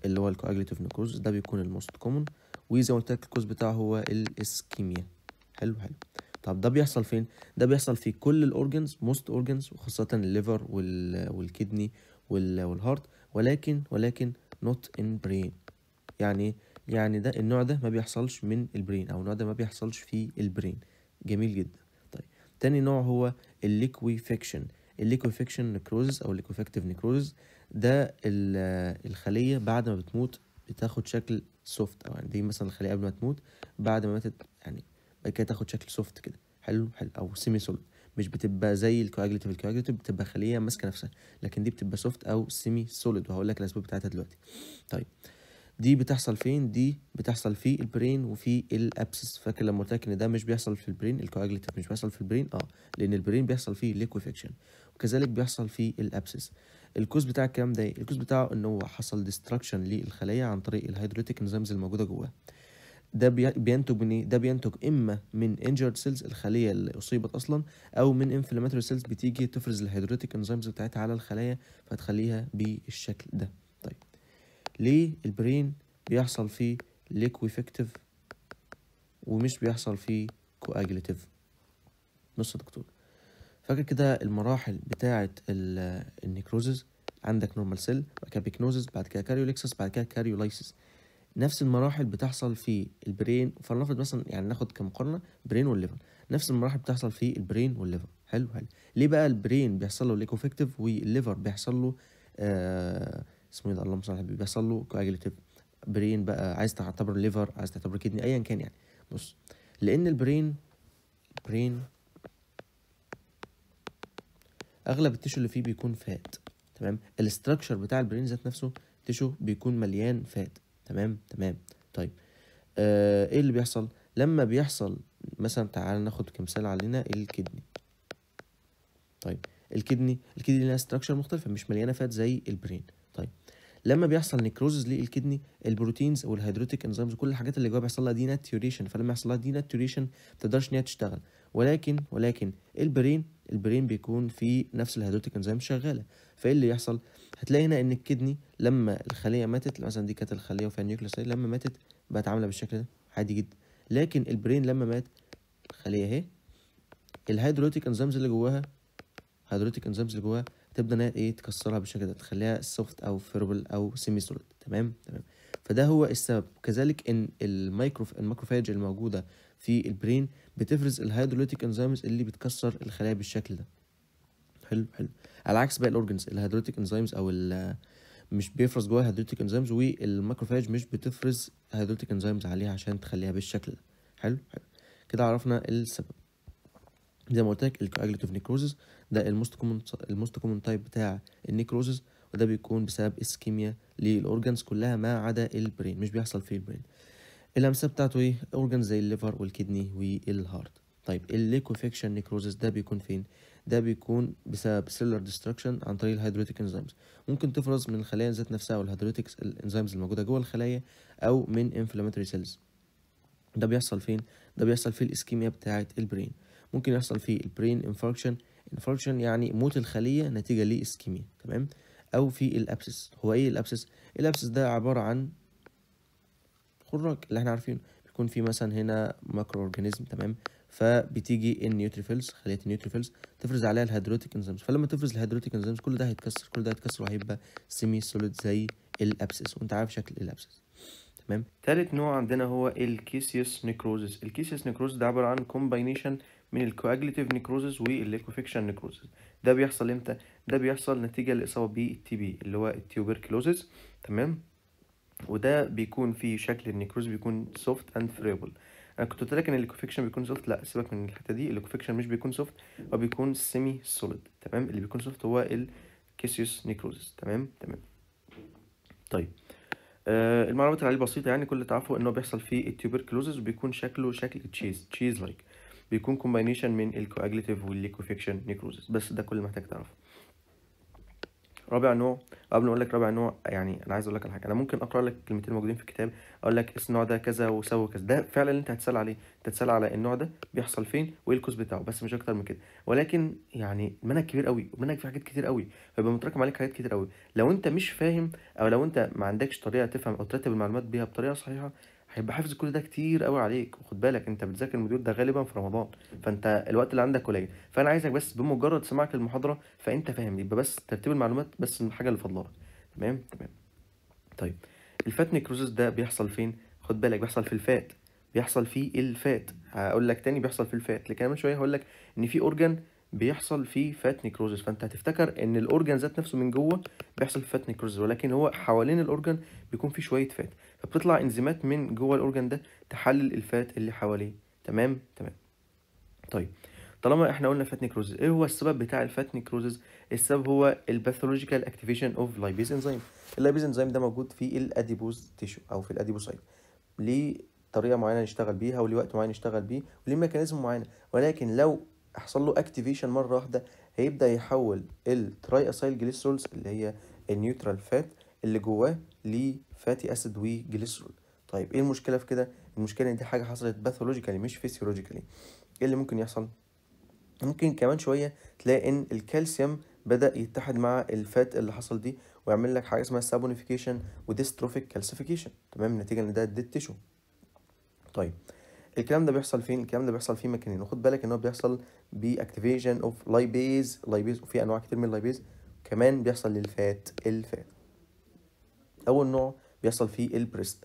اللي هو الكواجليتيف نيكروز، ده بيكون الموست كومن. وزي ما قلت لك الكوز بتاعه هو الاسكيميا. حلو. طب ده بيحصل فين؟ ده بيحصل في كل الاورجنز، موست اورجنز، وخاصة الليفر والكدني والهارت، ولكن not in brain. يعني ايه؟ يعني ده النوع ده ما بيحصلش من البرين، او النوع ده ما بيحصلش في البرين. جميل جدا. طيب تاني نوع هو الليكويفيكشن. الليكويفيكشن نكروزس او ليكويفكتيف نكروزس، ده الخلية بعد ما بتموت بتاخد شكل سوفت، او يعني دي مثلا الخلية قبل ما تموت بعد ما ماتت يعني بعد كده تاخد شكل سوفت كده، حلو حلو، او سيمي سوليد. مش بتبقى زي الكواجليتيف بتبقى خلية ماسكة نفسها، لكن دي بتبقى سوفت او سيمي سوليد، وهقول لك الاسباب بتاعتها دلوقتي. طيب دي بتحصل فين؟ دي بتحصل في البرين وفي الابسس. فاكر لما قلت لك ان ده مش بيحصل في البرين، الكواجليتيف مش بيحصل في البرين، لان البرين بيحصل فيه ليكويفيكشن، وكذلك بيحصل في الابسس. الكوز بتاع الكلام ده الكوز بتاعه ان هو حصل ديستراكشن للخليه عن طريق الهيدروليتيك انزيمز الموجوده جواها. ده بينتج من ايه؟ ده بينتج اما من انجرد سيلز، الخليه اللي اصيبت اصلا، او من انفلاماتوري سيلز بتيجي تفرز الهيدروليتيك انزيمز بتاعتها على الخلايا فتخليها بالشكل ده. طيب ليه البرين بيحصل فيه ليكويفكتيف ومش بيحصل فيه كواجليتيف؟ نص يا دكتور، فاكر كده المراحل بتاعة النيكروزز؟ عندك نورمال سيل، بعد كده بيكنوزز، بعد كده كاريوليكسس، بعد كده كاريولايسيس. نفس المراحل بتحصل في البرين، فلنفرض مثلا يعني ناخد كمقارنة برين والليفر، نفس المراحل بتحصل في البرين والليفر. حلو حلو. ليه بقى البرين بيحصل له ليكوفكتيف والليفر بيحصل له اسمه ايه ده، اللهم صل على النبي، بيحصل له كواجليتيف؟ برين بقى عايز تعتبر ليفر، عايز تعتبر كدني، ايا كان يعني. بص، لان البرين اغلب التيشو اللي فيه بيكون فات، تمام. الاستراكشر بتاع البرين ذات نفسه تيشو بيكون مليان فات، تمام تمام. طيب ايه اللي بيحصل لما بيحصل مثلا؟ تعال ناخد كمثال علينا الكدني. طيب الكدني لها استراكشر مختلفه، مش مليانه فات زي البرين. طيب لما بيحصل نيكروزز للكدني، البروتينز والهيدروتيك انزيمز وكل الحاجات اللي جواها بيحصل لها ديناتوريشن، فلما يحصل لها ديناتوريشن ما تقدرش ان هي تشتغل. ولكن البرين بيكون في نفس الهيدروتيك انزيم شغاله. فايه اللي يحصل؟ هتلاقي هنا ان الكدني لما الخليه ماتت، مثلا دي كانت الخليه وفيها نيوكليوس، لما ماتت بقت عامله بالشكل ده عادي جدا. لكن البرين لما مات، الخليه اهي، الهيدروتيك انزيمز اللي جواها تبدا ان هي ايه، تكسرها بالشكل ده، تخليها سوفت او فيربل او سيمي سوليد، تمام تمام. فده هو السبب. كذلك ان الماكروفاج الموجوده في البرين بتفرز الهيدروليتيك انزيمز اللي بتكسر الخلايا بالشكل ده. حلو حلو. على عكس باقي الاورجنز، الهيدروليتيك انزيمز او مش بيفرز جواها هيدروليتيك انزيمز، والماكروفاج مش بتفرز هيدروليتيك انزيمز عليها عشان تخليها بالشكل ده. حلو حلو. كده عرفنا السبب. زي ما قلت لك الكواجليتيف نيكروزز ده الموست كومن تايب بتاع النيكروزز، وده بيكون بسبب اسكيميا للاورجنز كلها ما عدا البرين، مش بيحصل في البرين. الامثله بتاعته ايه؟ اورجنز زي الليفر والكدني والهارت. طيب الليكوفيكشن نيكروزز ده بيكون فين؟ ده بيكون بسبب سيلولار ديستراكشن عن طريق الهيدروتيك انزيمز، ممكن تفرز من الخلايا ذات نفسها والهيدروتيك الانزيمز الموجوده جوه الخلايا، او من انفلاماتوري سيلز. ده بيحصل فين؟ ده بيحصل في الاسكيميا بتاعه البرين. ممكن يحصل في البرين انفاركشن يعني موت الخليه نتيجه لاسكيميا، تمام. او في الابسس. هو ايه الابسس؟ الابسس ده عباره عن خراج اللي احنا عارفينه، بيكون في مثلا هنا ماكرو اورجانيزم، تمام. فبتيجي النيوتريفيلز، خليه النيوتريفيلز تفرز عليها الهيدروتيك انزيمز، فلما تفرز الهيدروتيك انزيمز كل ده هيتكسر وهيبقى سيمي سوليد زي الابسس، وانت عارف شكل الابسس، تمام. تالت نوع عندنا هو الكيسيوس نيكروزس. الكيسيوس نيكروزس ده عبارة عن كومباينيشن من الكواجليتيف نيكروزس والليكوفيكشن نيكروزس. ده بيحصل امتى؟ ده بيحصل نتيجة للإصابة بالتي بي اللي هو التيوبركلوزس، تمام. وده بيكون في شكل النيكروز بيكون سوفت اند فريبل. انا كنت قلت لك ان الليكوفيكشن بيكون سوفت، لا سيبك من الحته دي، الليكوفيكشن مش بيكون سوفت، هو بيكون سيمي سوليد، تمام. اللي بيكون سوفت هو الكيسيوس نيكروزس، تمام تمام. طيب المعلومات اللي عليه بسيطة، يعني كل اللي تعرفه انه بيحصل في التيوبركلوزز وبيكون شكله شكل تشيز لايك، بيكون كومباينيشن من الكواجليتيف والليكوفيكشن نيكروزز، بس ده كل اللي محتاج تعرفه. رابع نوع، قبل ما اقول لك رابع نوع يعني انا عايز اقول لك على حاجه، انا ممكن اقرا لك الكلمتين الموجودين في الكتاب، اقول لك النوع ده كذا وسوى كذا، ده فعلا اللي انت هتسال عليه، انت هتسال على النوع ده بيحصل فين وايه الكوز بتاعه، بس مش اكتر من كده. ولكن يعني المنهج كبير قوي ومنهج فيه حاجات كتير قوي، فيبقى متراكم عليك حاجات كتير قوي. لو انت مش فاهم او لو انت ما عندكش طريقه تفهم او ترتب المعلومات بيها بطريقه صحيحه، هيبقى حفظ كل ده كتير قوي عليك، وخد بالك انت بتذاكر الموديول ده غالبا في رمضان، فانت الوقت اللي عندك قليل، فانا عايزك بس بمجرد سماعك المحاضره فانت فاهم، يبقى بس ترتيب المعلومات بس الحاجه اللي فاضله لك. تمام تمام. طيب الفات نيكروزس ده بيحصل فين؟ خد بالك بيحصل في الفات، بيحصل في الفات، هقول لك تاني بيحصل في الفات، لكن من شويه هقول لك ان في اورجان بيحصل فيه فات نيكروزس، فانت هتفتكر ان الاورجان ذات نفسه من جوه بيحصل فات نيكروزس، ولكن هو حوالين الاورجان بيكون في شويه فات، فبتطلع انزيمات من جوه الاورجان ده تحلل الفات اللي حواليه. تمام تمام. طيب طالما احنا قلنا فات نيكروزز، ايه هو السبب بتاع الفات نيكروزز؟ السبب هو الباثولوجيكال اكتيفيشن اوف لايبيز انزيم. اللايبيز انزيم ده موجود في الاديبوز تيشو او في الاديبوسايت، ليه طريقه معينه نشتغل بيها وليه وقت معين نشتغل بيه وليه ميكانيزم معينه، ولكن لو حصل له اكتيفيشن مره واحده هيبدا يحول التراي اسايل جليسرولز اللي هي النيوترال فات اللي جواه لفاتي اسيد وجليسرول. طيب ايه المشكله في كده؟ المشكله ان دي حاجه حصلت باثولوجيكالي مش فيسيولوجيكالي. ايه اللي ممكن يحصل؟ ممكن كمان شوية تلاقي إن الكالسيوم بدأ يتحد مع الفات اللي حصل دي ويعمل لك حاجة اسمها سابونيفيكيشن وديستروفيك كالسيفيكيشن، تمام، نتيجة إن ده ديد تيشو. طيب الكلام ده بيحصل فين؟ الكلام ده بيحصل في مكانين، وخد بالك إن هو بيحصل بأكتيفيشن أوف لايبيز وفي أنواع كتير من اللايبيز، كمان بيحصل الفات. أول نوع بيحصل فيه البريست،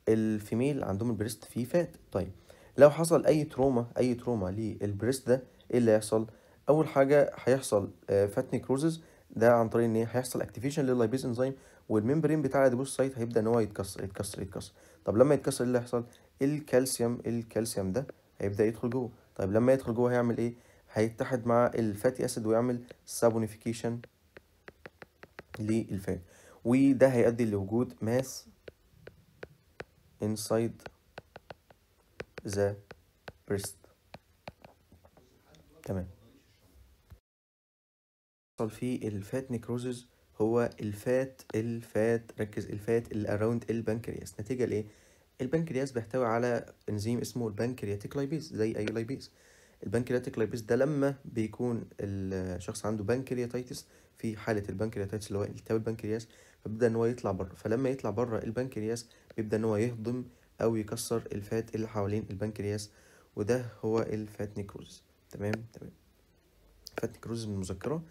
الفيميل عندهم البريست فيه فات. طيب لو حصل اي تروما للبريست ده ايه اللي هيحصل؟ اول حاجه هيحصل فات نيكروزز، ده عن طريق ان ايه؟ هيحصل اكتيفيشن لللايبيز انزيم، والممبرين بتاع الاديبوسايت هيبدا ان هو يتكسر. طب لما يتكسر ايه اللي هيحصل؟ الكالسيوم ده هيبدا يدخل جوه. طيب لما يدخل جوه هيعمل ايه؟ هيتحد مع الفاتي اسيد ويعمل سابونيفيكيشن للفات، وده هيؤدي لوجود ماس inside the breast. تمام. حصل فيه الفات نيكروزز هو الفات ركز، الفات اللي اراوند البنكرياس، نتيجة لايه؟ البنكرياس بيحتوي على انزيم اسمه البنكرياتيك لايبيز زي اي لايبيز. البنكرياتيك لايبيز ده لما بيكون الشخص عنده بنكرياتيتس، في حالة البنكرياتيتس اللي هو التهاب البنكرياس، فبيبدأ ان هو يطلع بره، فلما يطلع بره البنكرياس بيبدأ ان هو يهضم او يكسر الفات اللي حوالين البنكرياس، وده هو الفات نيكروز. تمام تمام. فات نيكروز من المذكرة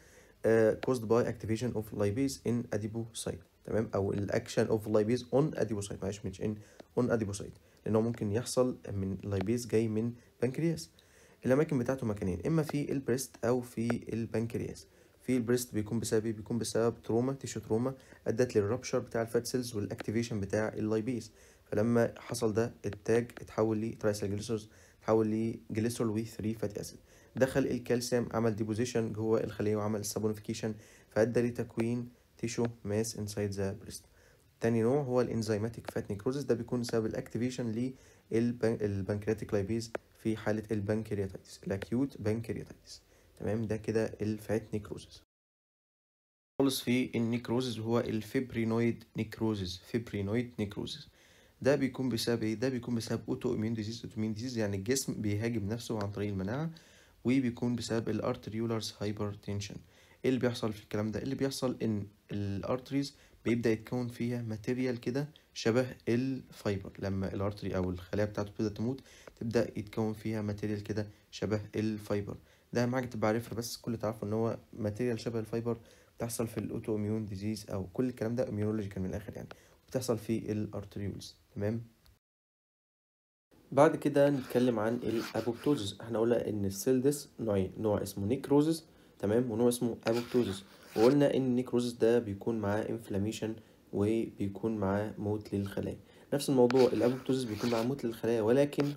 caused by activation of lipase in adipocyte، تمام، او الاكشن اوف lipase on adipocyte، معلش مش ان on adipocyte، لانه ممكن يحصل من lipase جاي من بنكرياس. الاماكن بتاعته مكانين، اما في البريست او في البنكرياس. في البريست بيكون بسبب ايه؟ بيكون بسبب تروما، تيشو تروما ادت للرابشر بتاع الفات سيلز والاكتيفيشن بتاع اللايبيز، فلما حصل ده التاج اتحول لترايسلجليسرول، اتحول لجليسرول و 3 فاتي اسيد، دخل الكالسيوم عمل ديبوزيشن جوه الخليه وعمل سابونيفيكيشن فادى لتكوين تيشو ماس انسايد ذا بريست. تاني نوع هو الانزيماتيك فات نيكروزس، ده بيكون بسبب الاكتيفيشن للبنكرياتيك لايبيز في حالة البنكرياتيتس، الاكيوت بنكرياتيتس. تمام، ده كده الفات نيكروزس. خالص في النيكروزس هو فيبرينويد نيكروزس، ده بيكون بسبب ايه؟ ده بيكون بسبب اوتو اميون ديزيز، يعني الجسم بيهاجم نفسه عن طريق المناعة، وبيكون بسبب الارتريولارز هايبرتنشن. ايه اللي بيحصل في الكلام ده؟ اللي بيحصل ان الارتريز بيبدأ يتكون فيها ماتيريال كده شبه الفايبر، لما الارتري او الخلايا بتاعته تبدأ تموت تبدأ يتكون فيها ماتيريال كده شبه الفايبر. ده اهم حاجة تبقى عارفها، بس كل تعرفوا ان هو ماتيريال شبه الفايبر بتحصل في الاوتو اميون ديزيز، او كل الكلام ده اميونولوجيكال من الاخر يعني، بتحصل في الارتريولز. تمام. بعد كده نتكلم عن الابوبتوزس. احنا قلنا ان السيل ديس نوعين، نوع اسمه نيكروزس، تمام، ونوع اسمه ابوبتوزس، وقلنا ان النيكروزس ده بيكون معاه انفلاميشن وبيكون معاه موت للخلايا. نفس الموضوع الابوبتوزس بيكون معاه موت للخلايا،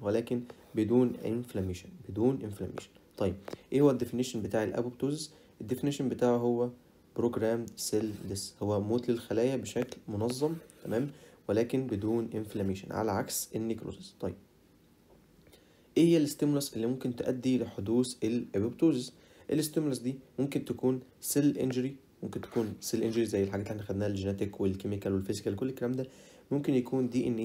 ولكن بدون انفلاميشن. طيب ايه هو الديفينيشن بتاع الابوبتوزس؟ الديفينيشن بتاعه هو بروجرام سيل ديس، هو موت للخلايا بشكل منظم، تمام، ولكن بدون انفلاميشن، على عكس النيكروزس. طيب ايه هي الستيمولس اللي ممكن تؤدي لحدوث الابوبتوزس؟ الستيمولس دي ممكن تكون سيل انجري، زي الحاجات اللي احنا خدناها، الجينيتك والكيميكال والفيزيكال كل الكلام ده. ممكن يكون دي ان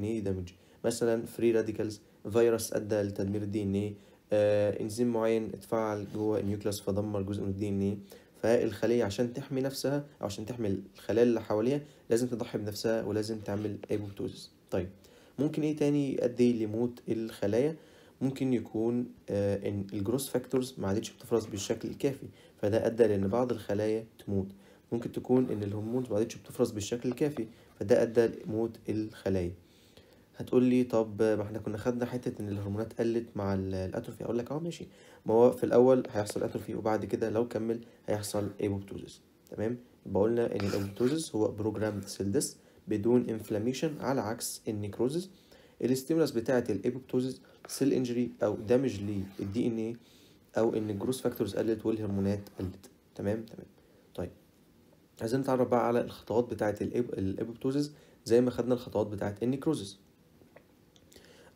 اي دامج، مثلا فري راديكالز، فيروس ادى لتدمير الدي ان اي، انزيم معين اتفعل جوه النيوكلاس فدمر جزء من الدي ان اي. فالخلية عشان تحمي نفسها او عشان تحمي الخلايا اللي حواليها لازم تضحي بنفسها ولازم تعمل ابوبتوزس. طيب ممكن ايه تاني يؤدي لموت الخلايا؟ ممكن يكون ان الجروس فاكتورز ما عادتش بتفرز بالشكل الكافي، فده ادى لان بعض الخلايا تموت. ممكن تكون ان الهرمونز ما عادتش بتفرز بالشكل الكافي، فده ادى لموت الخلايا. هتقول لي طب ما احنا كنا خدنا حته ان الهرمونات قلت مع الاتروفي. اقول لك اه ماشي، ما هو في الاول هيحصل اتروفي وبعد كده لو كمل هيحصل ايبوبتوزيس. تمام، يبقى قلنا ان الايبوبتوزيس هو بروجرامد سيل ديث بدون انفلاميشن، على عكس النيكروزيس. الاستيمولاس بتاعه الايبوبتوزيس سيل انجري او دامج للدي ان ايه، او ان الجروس فاكتورز قلت والهرمونات قلت. تمام. طيب عايزين نتعرف بقى على الخطوات بتاعه الايبوبتوزيس زي ما خدنا الخطوات بتاعه النيكروزيس.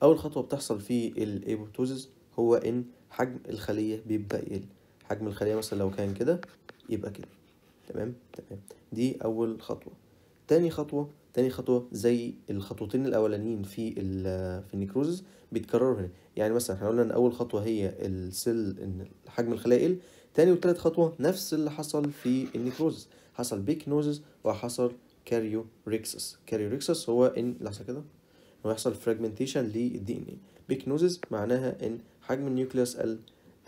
اول خطوه بتحصل في الايبوبتوزيس هو ان حجم الخليه بيبدا يقل. حجم الخليه مثلا لو كان كده يبقى كده. تمام. دي اول خطوه. تاني خطوه زي الخطوتين الاولانيين في النيكروزيس بيتكرروا هنا. يعني مثلا احنا قلنا ان اول خطوه هي السيل ان حجم الخلايا يقل، تاني وتالت خطوه نفس اللي حصل في النيكروزيس، حصل بيكنوزيس وحصل كاريوريكسس هو ان لحظه كده ويحصل فراجمنتيشن للدي ان اي. بيكنوزيس معناها ان حجم النيوكليوس قل،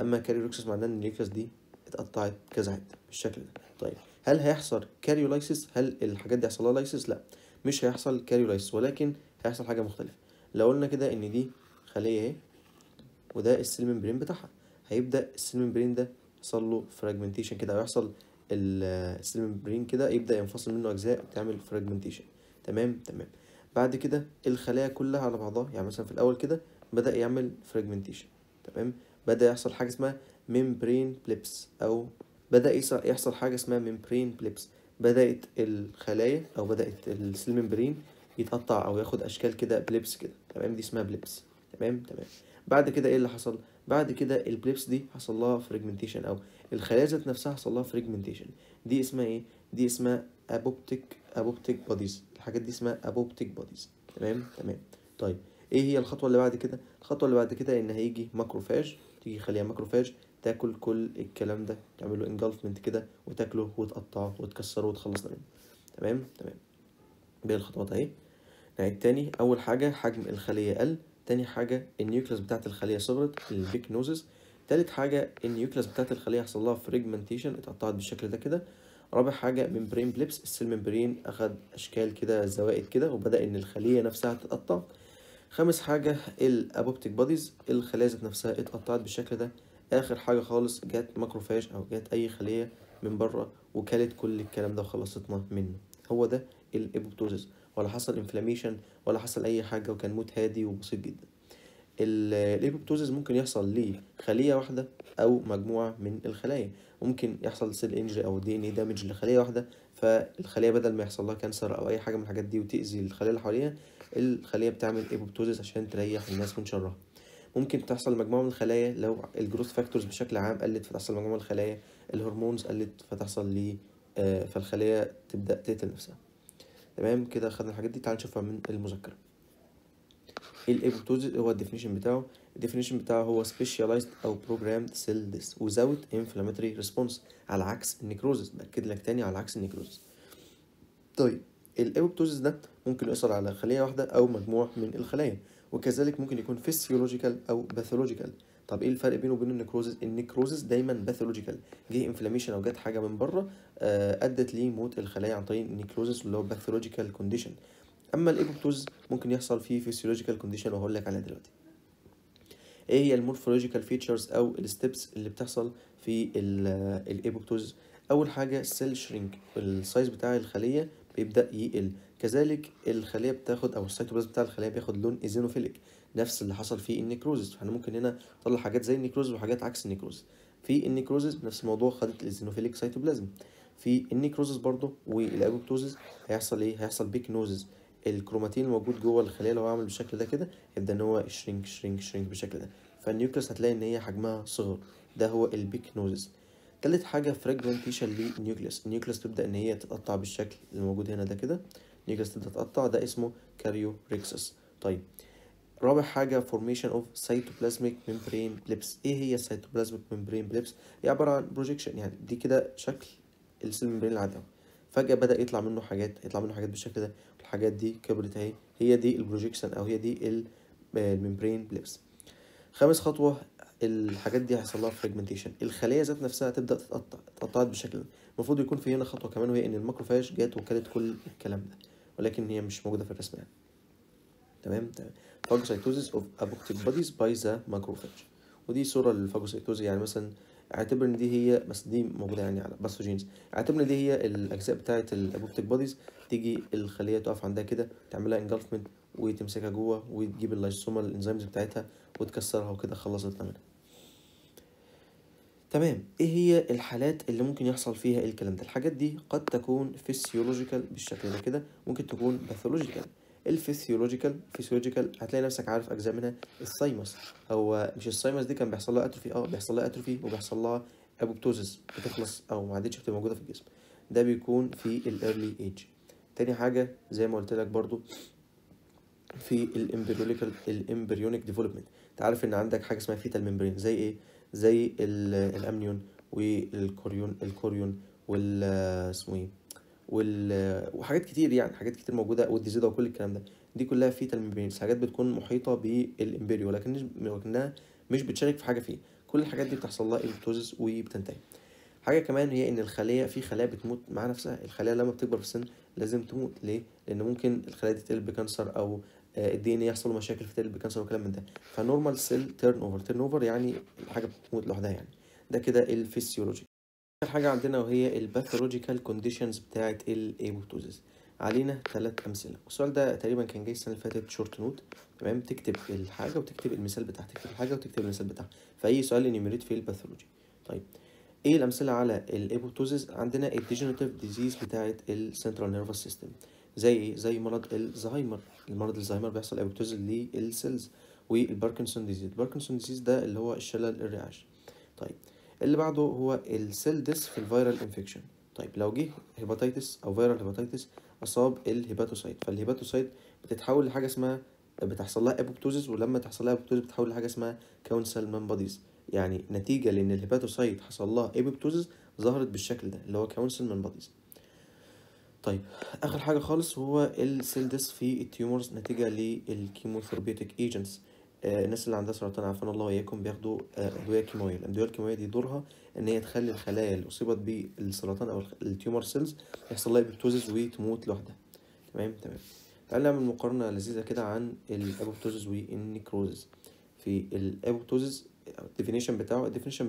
اما كاريوريكسس معناها ان النيوكليوس دي اتقطعت كذا حته بالشكل ده. طيب هل هيحصل كاريولايسيس؟ هل الحاجات دي هيحصل لها لايسيس؟ لا، مش هيحصل كاريولايسيس، ولكن هيحصل حاجه مختلفه. لو قلنا كده ان دي خليه اهي وده السيل ممبرين بتاعها، هيبدا السيل ممبرين ده يحصل له فراجمنتيشن كده، او يحصل السيل ممبرين كده يبدا ينفصل منه اجزاء وتعمل فراجمنتيشن. تمام. بعد كده الخلايا كلها على بعضها، يعني مثلا في الاول كده بدأ يعمل فراجمنتيشن. تمام، بدأ يحصل حاجة اسمها ميمبرين بليبس، او بدأ يحصل حاجة اسمها ميمبرين بليبس. بدأت الخلايا او بدأت السيل ممبرين يتقطع او ياخد اشكال كده بليبس كده. تمام، دي اسمها بليبس. تمام. بعد كده ايه اللي حصل؟ بعد كده البليبس دي حصل لها فراجمنتيشن، او الخلايا ذات نفسها حصل لها فراجمنتيشن. دي اسمها ايه؟ دي اسمها ابوبتيك بوديز. الحاجات دي اسمها ابوبتيك بوديز. تمام. طيب ايه هي الخطوه اللي بعد كده؟ الخطوه اللي بعد كده ان هيجي ماكروفاج، تيجي خليها ماكروفاج تاكل كل الكلام ده، تعمل له انجلفمنت كده وتاكله وتقطعه وتكسره وتخلص منه. تمام. باقي الخطوات اهي. نعيد تاني. اول حاجه حجم الخليه قل، تاني حاجه النيوكليس بتاعت الخليه صغرت البيكنوزس، تالت حاجه النيوكليس بتاعت الخليه حصل لها فريجمنتيشن اتقطعت بالشكل ده كده، رابع حاجه ممبرين بليبس، السيل ممبرين اخد اشكال كده زوائد كده وبدا ان الخليه نفسها تتقطع. خامس حاجه الابوبتيك بوديز، الخلايا ذات نفسها اتقطعت بالشكل ده. اخر حاجه خالص جت ماكروفاج او جت اي خليه من بره وكلت كل الكلام ده وخلصتنا منه. هو ده الابوبتوزيس، ولا حصل انفلاميشن ولا حصل اي حاجه، وكان موت هادي وبسيط جدا. الابوبتوزيس ممكن يحصل لخليه واحده او مجموعه من الخلايا. ممكن يحصل سيل انجري او دي ان اي دامج لخليه واحده، فالخليه بدل ما يحصل لها كانسر او اي حاجه من الحاجات دي وتاذي الخليه اللي حواليها، الخليه بتعمل ابوبتوزيس عشان تريح الناس من شرها. ممكن تحصل مجموعه من الخلايا لو الجروث فاكتورز بشكل عام قلت، فتحصل مجموعه من الخلايا الهرمونز قلت فتحصل فالخليه تبدا تقتل نفسها. تمام كده خدنا الحاجات دي، تعال نشوفها من المذكرة. الابوبتوزيس هو الديفينيشن بتاعه هو specialized او programmed cell death without inflammatory response، على عكس النيكروزيس. بأكد لك تاني على عكس النيكروزيس. طيب الابوبتوزيس ده ممكن يأثر على خلية واحدة او مجموعة من الخلايا، وكذلك ممكن يكون physiological او pathological. طب ايه الفرق بينه وبين النيكروزيس؟ النيكروزيس دايما باثولوجيكال، جه انفلاميشن او جت حاجه من بره ادت لموت الخلايا عن طريق النيكروزيس اللي هو باثولوجيكال كونديشن. اما الابوبتوز ممكن يحصل فيه فيسيولوجيكال كونديشن وهقول لك عليها دلوقتي. ايه هي المورفولوجيكال فيتشرز او الستبس اللي بتحصل في الابوبتوز؟ اول حاجه السيل شرينك، السايز بتاع الخليه بيبدا يقل، كذلك الخليه بتاخد او السيتوبلازم بتاع الخليه بياخد لون ايزينوفيليك، نفس اللي حصل في النيكروزيس. فاحنا ممكن هنا نطلع حاجات زي النيكروزيس وحاجات عكس النيكروزيس. في النيكروزيس نفس الموضوع، خدت الايزينوفيليك سيتوبلازم. في النيكروزيس برضو والابوبتوزيس هيحصل ايه؟ هيحصل بيكنوزيس، الكروماتين الموجود جوه الخليه لو عامل بالشكل ده كده يبدا ان هو شرينك بالشكل ده، فالنيوكليس هتلاقي ان هي حجمها صغر، ده هو البيكنوزيس. تالت حاجه فراجمنتيشن للنيوكليس، النيوكليس تبدا ان هي تتقطع بالشكل اللي موجود هنا ده كده، النيوكليس تبدا تتقطع، ده اسمه كاريوريكسس. طيب رابع حاجه فورميشن اوف سيتوبلازميك ممبرين بليبس. ايه هي السيتوبلازميك ممبرين بليبس؟ هي عباره عن بروجيكشن، يعني دي كده شكل السيل ممبرين العادي، فجأة بدأ يطلع منه حاجات بالشكل ده، الحاجات دي كبرت اهي، هي دي البروجيكشن او هي دي الممبرين بليبس. خامس خطوة، الحاجات دي هيحصل لها فراجمنتيشن، الخلية ذات نفسها تبدأ اتقطعت بالشكل ده. المفروض يكون في هنا خطوة كمان، وهي ان الماكروفاج جات وكلت كل الكلام ده، ولكن هي مش موجودة في الرسم يعني. تمام. phagocytosis of apoptic bodies by the macrophage، ودي صورة للفاجوسيتوز. يعني مثلا اعتبر ان دي هي، بس دي موجودة يعني على باثوجينز، اعتبر ان دي هي الاجزاء بتاعة الابوبتيك بوديز، تيجي الخلية تقف عندها كده، تعملها انجلفمنت وتمسكها جوه، وتجيب اللايسومال الانزيمز بتاعتها وتكسرها، وكده خلصت منها. تمام. ايه هي الحالات اللي ممكن يحصل فيها الكلام ده؟ الحاجات دي قد تكون فيسيولوجيكال بالشكل ده كده، ممكن تكون باثولوجيكال. الفيسيولوجيكال هتلاقي نفسك عارف اجزاء منها. الثايموس، هو مش الثايموس دي كان بيحصل لها اتروفي؟ بيحصل لها اتروفي وبيحصل لها ابوبتوزس، بتخلص او ما عادتش بتبقى موجوده في الجسم، ده بيكون في الايرلي ايج. تاني حاجه زي ما قلت لك برضو في الامبريونيك ديفلوبمنت، انت عارف ان عندك حاجه اسمها فيتال ممبرين، زي ايه؟ زي الامنيون والكوريون وال اسمه ايه وحاجات كتير، يعني حاجات كتير موجوده، والديزيدا وكل الكلام ده، دي كلها فيتال ممبرينز، حاجات بتكون محيطه بالامبريو، ولكنها مش بتشارك في حاجه فيه. كل الحاجات دي بتحصل لها ايبوبتوزيس وبتنتهي. حاجة كمان هي إن في خلايا بتموت مع نفسها. الخلايا لما بتكبر في السن لازم تموت. ليه؟ لأن ممكن الخلايا دي تقلب بكانسر، أو الدي ان ايه يحصل له مشاكل فتقلب بكانسر وكلام من ده. فنورمال سيل تيرن اوفر يعني الحاجة بتموت لوحدها يعني. ده كده الفسيولوجي. آخر حاجة عندنا وهي الباثولوجيكال كونديشنز بتاعة الأيبوبتوزيس. علينا 3 أمثلة، والسؤال ده تقريبا كان جاي السنة اللي فاتت شورت نوت. تمام، تكتب الحاجة وتكتب المثال بتاعها، تكتب الحاجة وتكتب المثال بتاعها في أي سؤال انيميريت في الباثولوجي. طيب، ايه الامثله على الايبوبتوزيس؟ عندنا الديجنراتيف ديزيز بتاعه السنترال نيرفس سيستم، زي ايه؟ زي مرض الزهايمر. المرض الزهايمر بيحصل ايبوبتوزيس للسيلز. والباركنسون ديزيز، الباركنسون ديزيز ده اللي هو الشلل الرعاش. طيب، اللي بعده هو السيل ديس في الفيرال انفكشن. طيب، لو جه هيباتيتس او فيرال هيباتيتس اصاب الهيباتوسايت، فالهيباتوسايت بتتحول لحاجه اسمها، بتحصل لها ابوبتوزيس، ولما تحصل لها ابوبتوزيس بتتحول لحاجه اسمها كونسلمان بوديز. يعني نتيجة لأن الهيباتوسايت حصل لها ايبوبتوزيس ظهرت بالشكل ده اللي هو كونسلمان بوديز. طيب، آخر حاجة خالص هو السيل ديس في التيومرز نتيجة للكيموثيرابيوتيك ايجنتس. الناس اللي عندها سرطان عافانا الله وإياكم بياخدوا أدوية كيماوية. الأدوية الكيماوية دي دورها إن هي تخلي الخلايا اللي أصيبت بالسرطان أو التيومر سيلز يحصل لها ايبوبتوزيس وتموت لوحدها. تمام. تعال نعمل مقارنة لذيذة كده عن الابوبتوزيس والنيكروزيس. في الابوبتوزيس الديفينيشن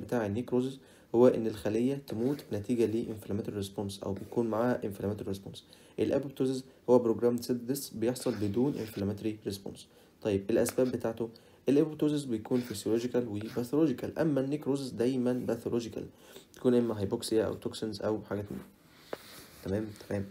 بتاع النيكروزيس هو ان الخليه تموت نتيجه لانفلاماتوري ريسبونس او بيكون معاها انفلاماتوري ريسبونس. الابوبتوزيس هو بروجرام سيل ديس بيحصل بدون انفلاماتوري ريسبونس. طيب، الاسباب بتاعته، الابوبتوزيس بيكون فيسيولوجيكال وباثولوجيكال، اما النيكروزيس دايما باثولوجيكال، تكون اما هايبوكسيا او توكسينز او حاجات من. تمام.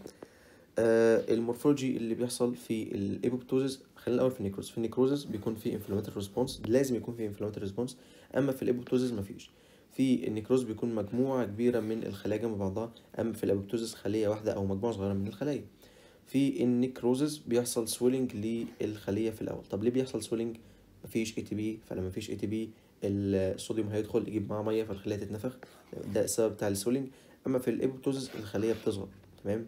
المورفولوجي اللي بيحصل في الايبوبتوزيس، خلينا الاول في النيكروز. في النيكروزيس بيكون في انفلاماتوري ريسبونس، لازم يكون في انفلاماتوري ريسبونس، اما في الايبوبتوزيس مفيش. في النيكروز بيكون مجموعه كبيره من الخلايا جنب بعضها، اما في الايبوبتوزيس خليه واحده او مجموعه صغيره من الخلايا. في النيكروزيس بيحصل سويلنج للخليه في الاول. طب ليه بيحصل سويلنج؟ مفيش اي تي بي، فلما مفيش اي تي بي الصوديوم هيدخل يجيب معاه ميه فالخليه تتنفخ، ده السبب بتاع السويلنج. اما في الايبوبتوزيس الخليه بتصغر. تمام.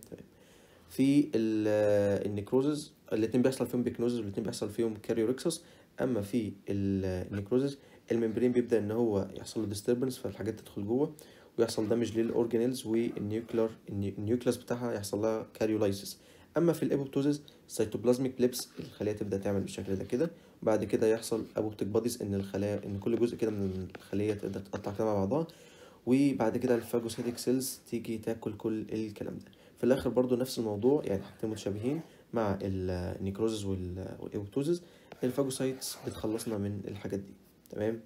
في النيكروزز الاتنين بيحصل فيهم بيكنوزز والاتنين بيحصل فيهم كاريوركسس. اما في النيكروزز الممبرين بيبدا ان هو يحصل له ديستربنس، فالحاجات تدخل جوه ويحصل دامج للاورجانيلز، النيوكلاس بتاعها يحصل لها كاريولايسيس. اما في الابوبتوزيس سيتوبلازميك بليبس، الخليه تبدا تعمل بالشكل ده كده، بعد كده يحصل ابوبتيك بوديز، ان كل جزء كده من الخليه تقدر تقطع كده مع بعضها، وبعد كده الفاجوسيتك سيلز تيجي تاكل كل الكلام ده. في الاخر برضو نفس الموضوع، يعني حاجتين متشابهين مع النيكروزز والايبوبتوزز. الفاجوسايتس بتخلصنا من الحاجات دي. تمام.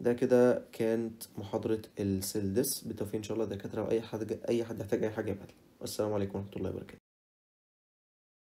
ده كده كانت محاضرة السيل ديس. بالتوفيق ان شاء الله دكاترة، واي حد يحتاج اي حاجة يبعتلي. والسلام عليكم ورحمة الله وبركاته.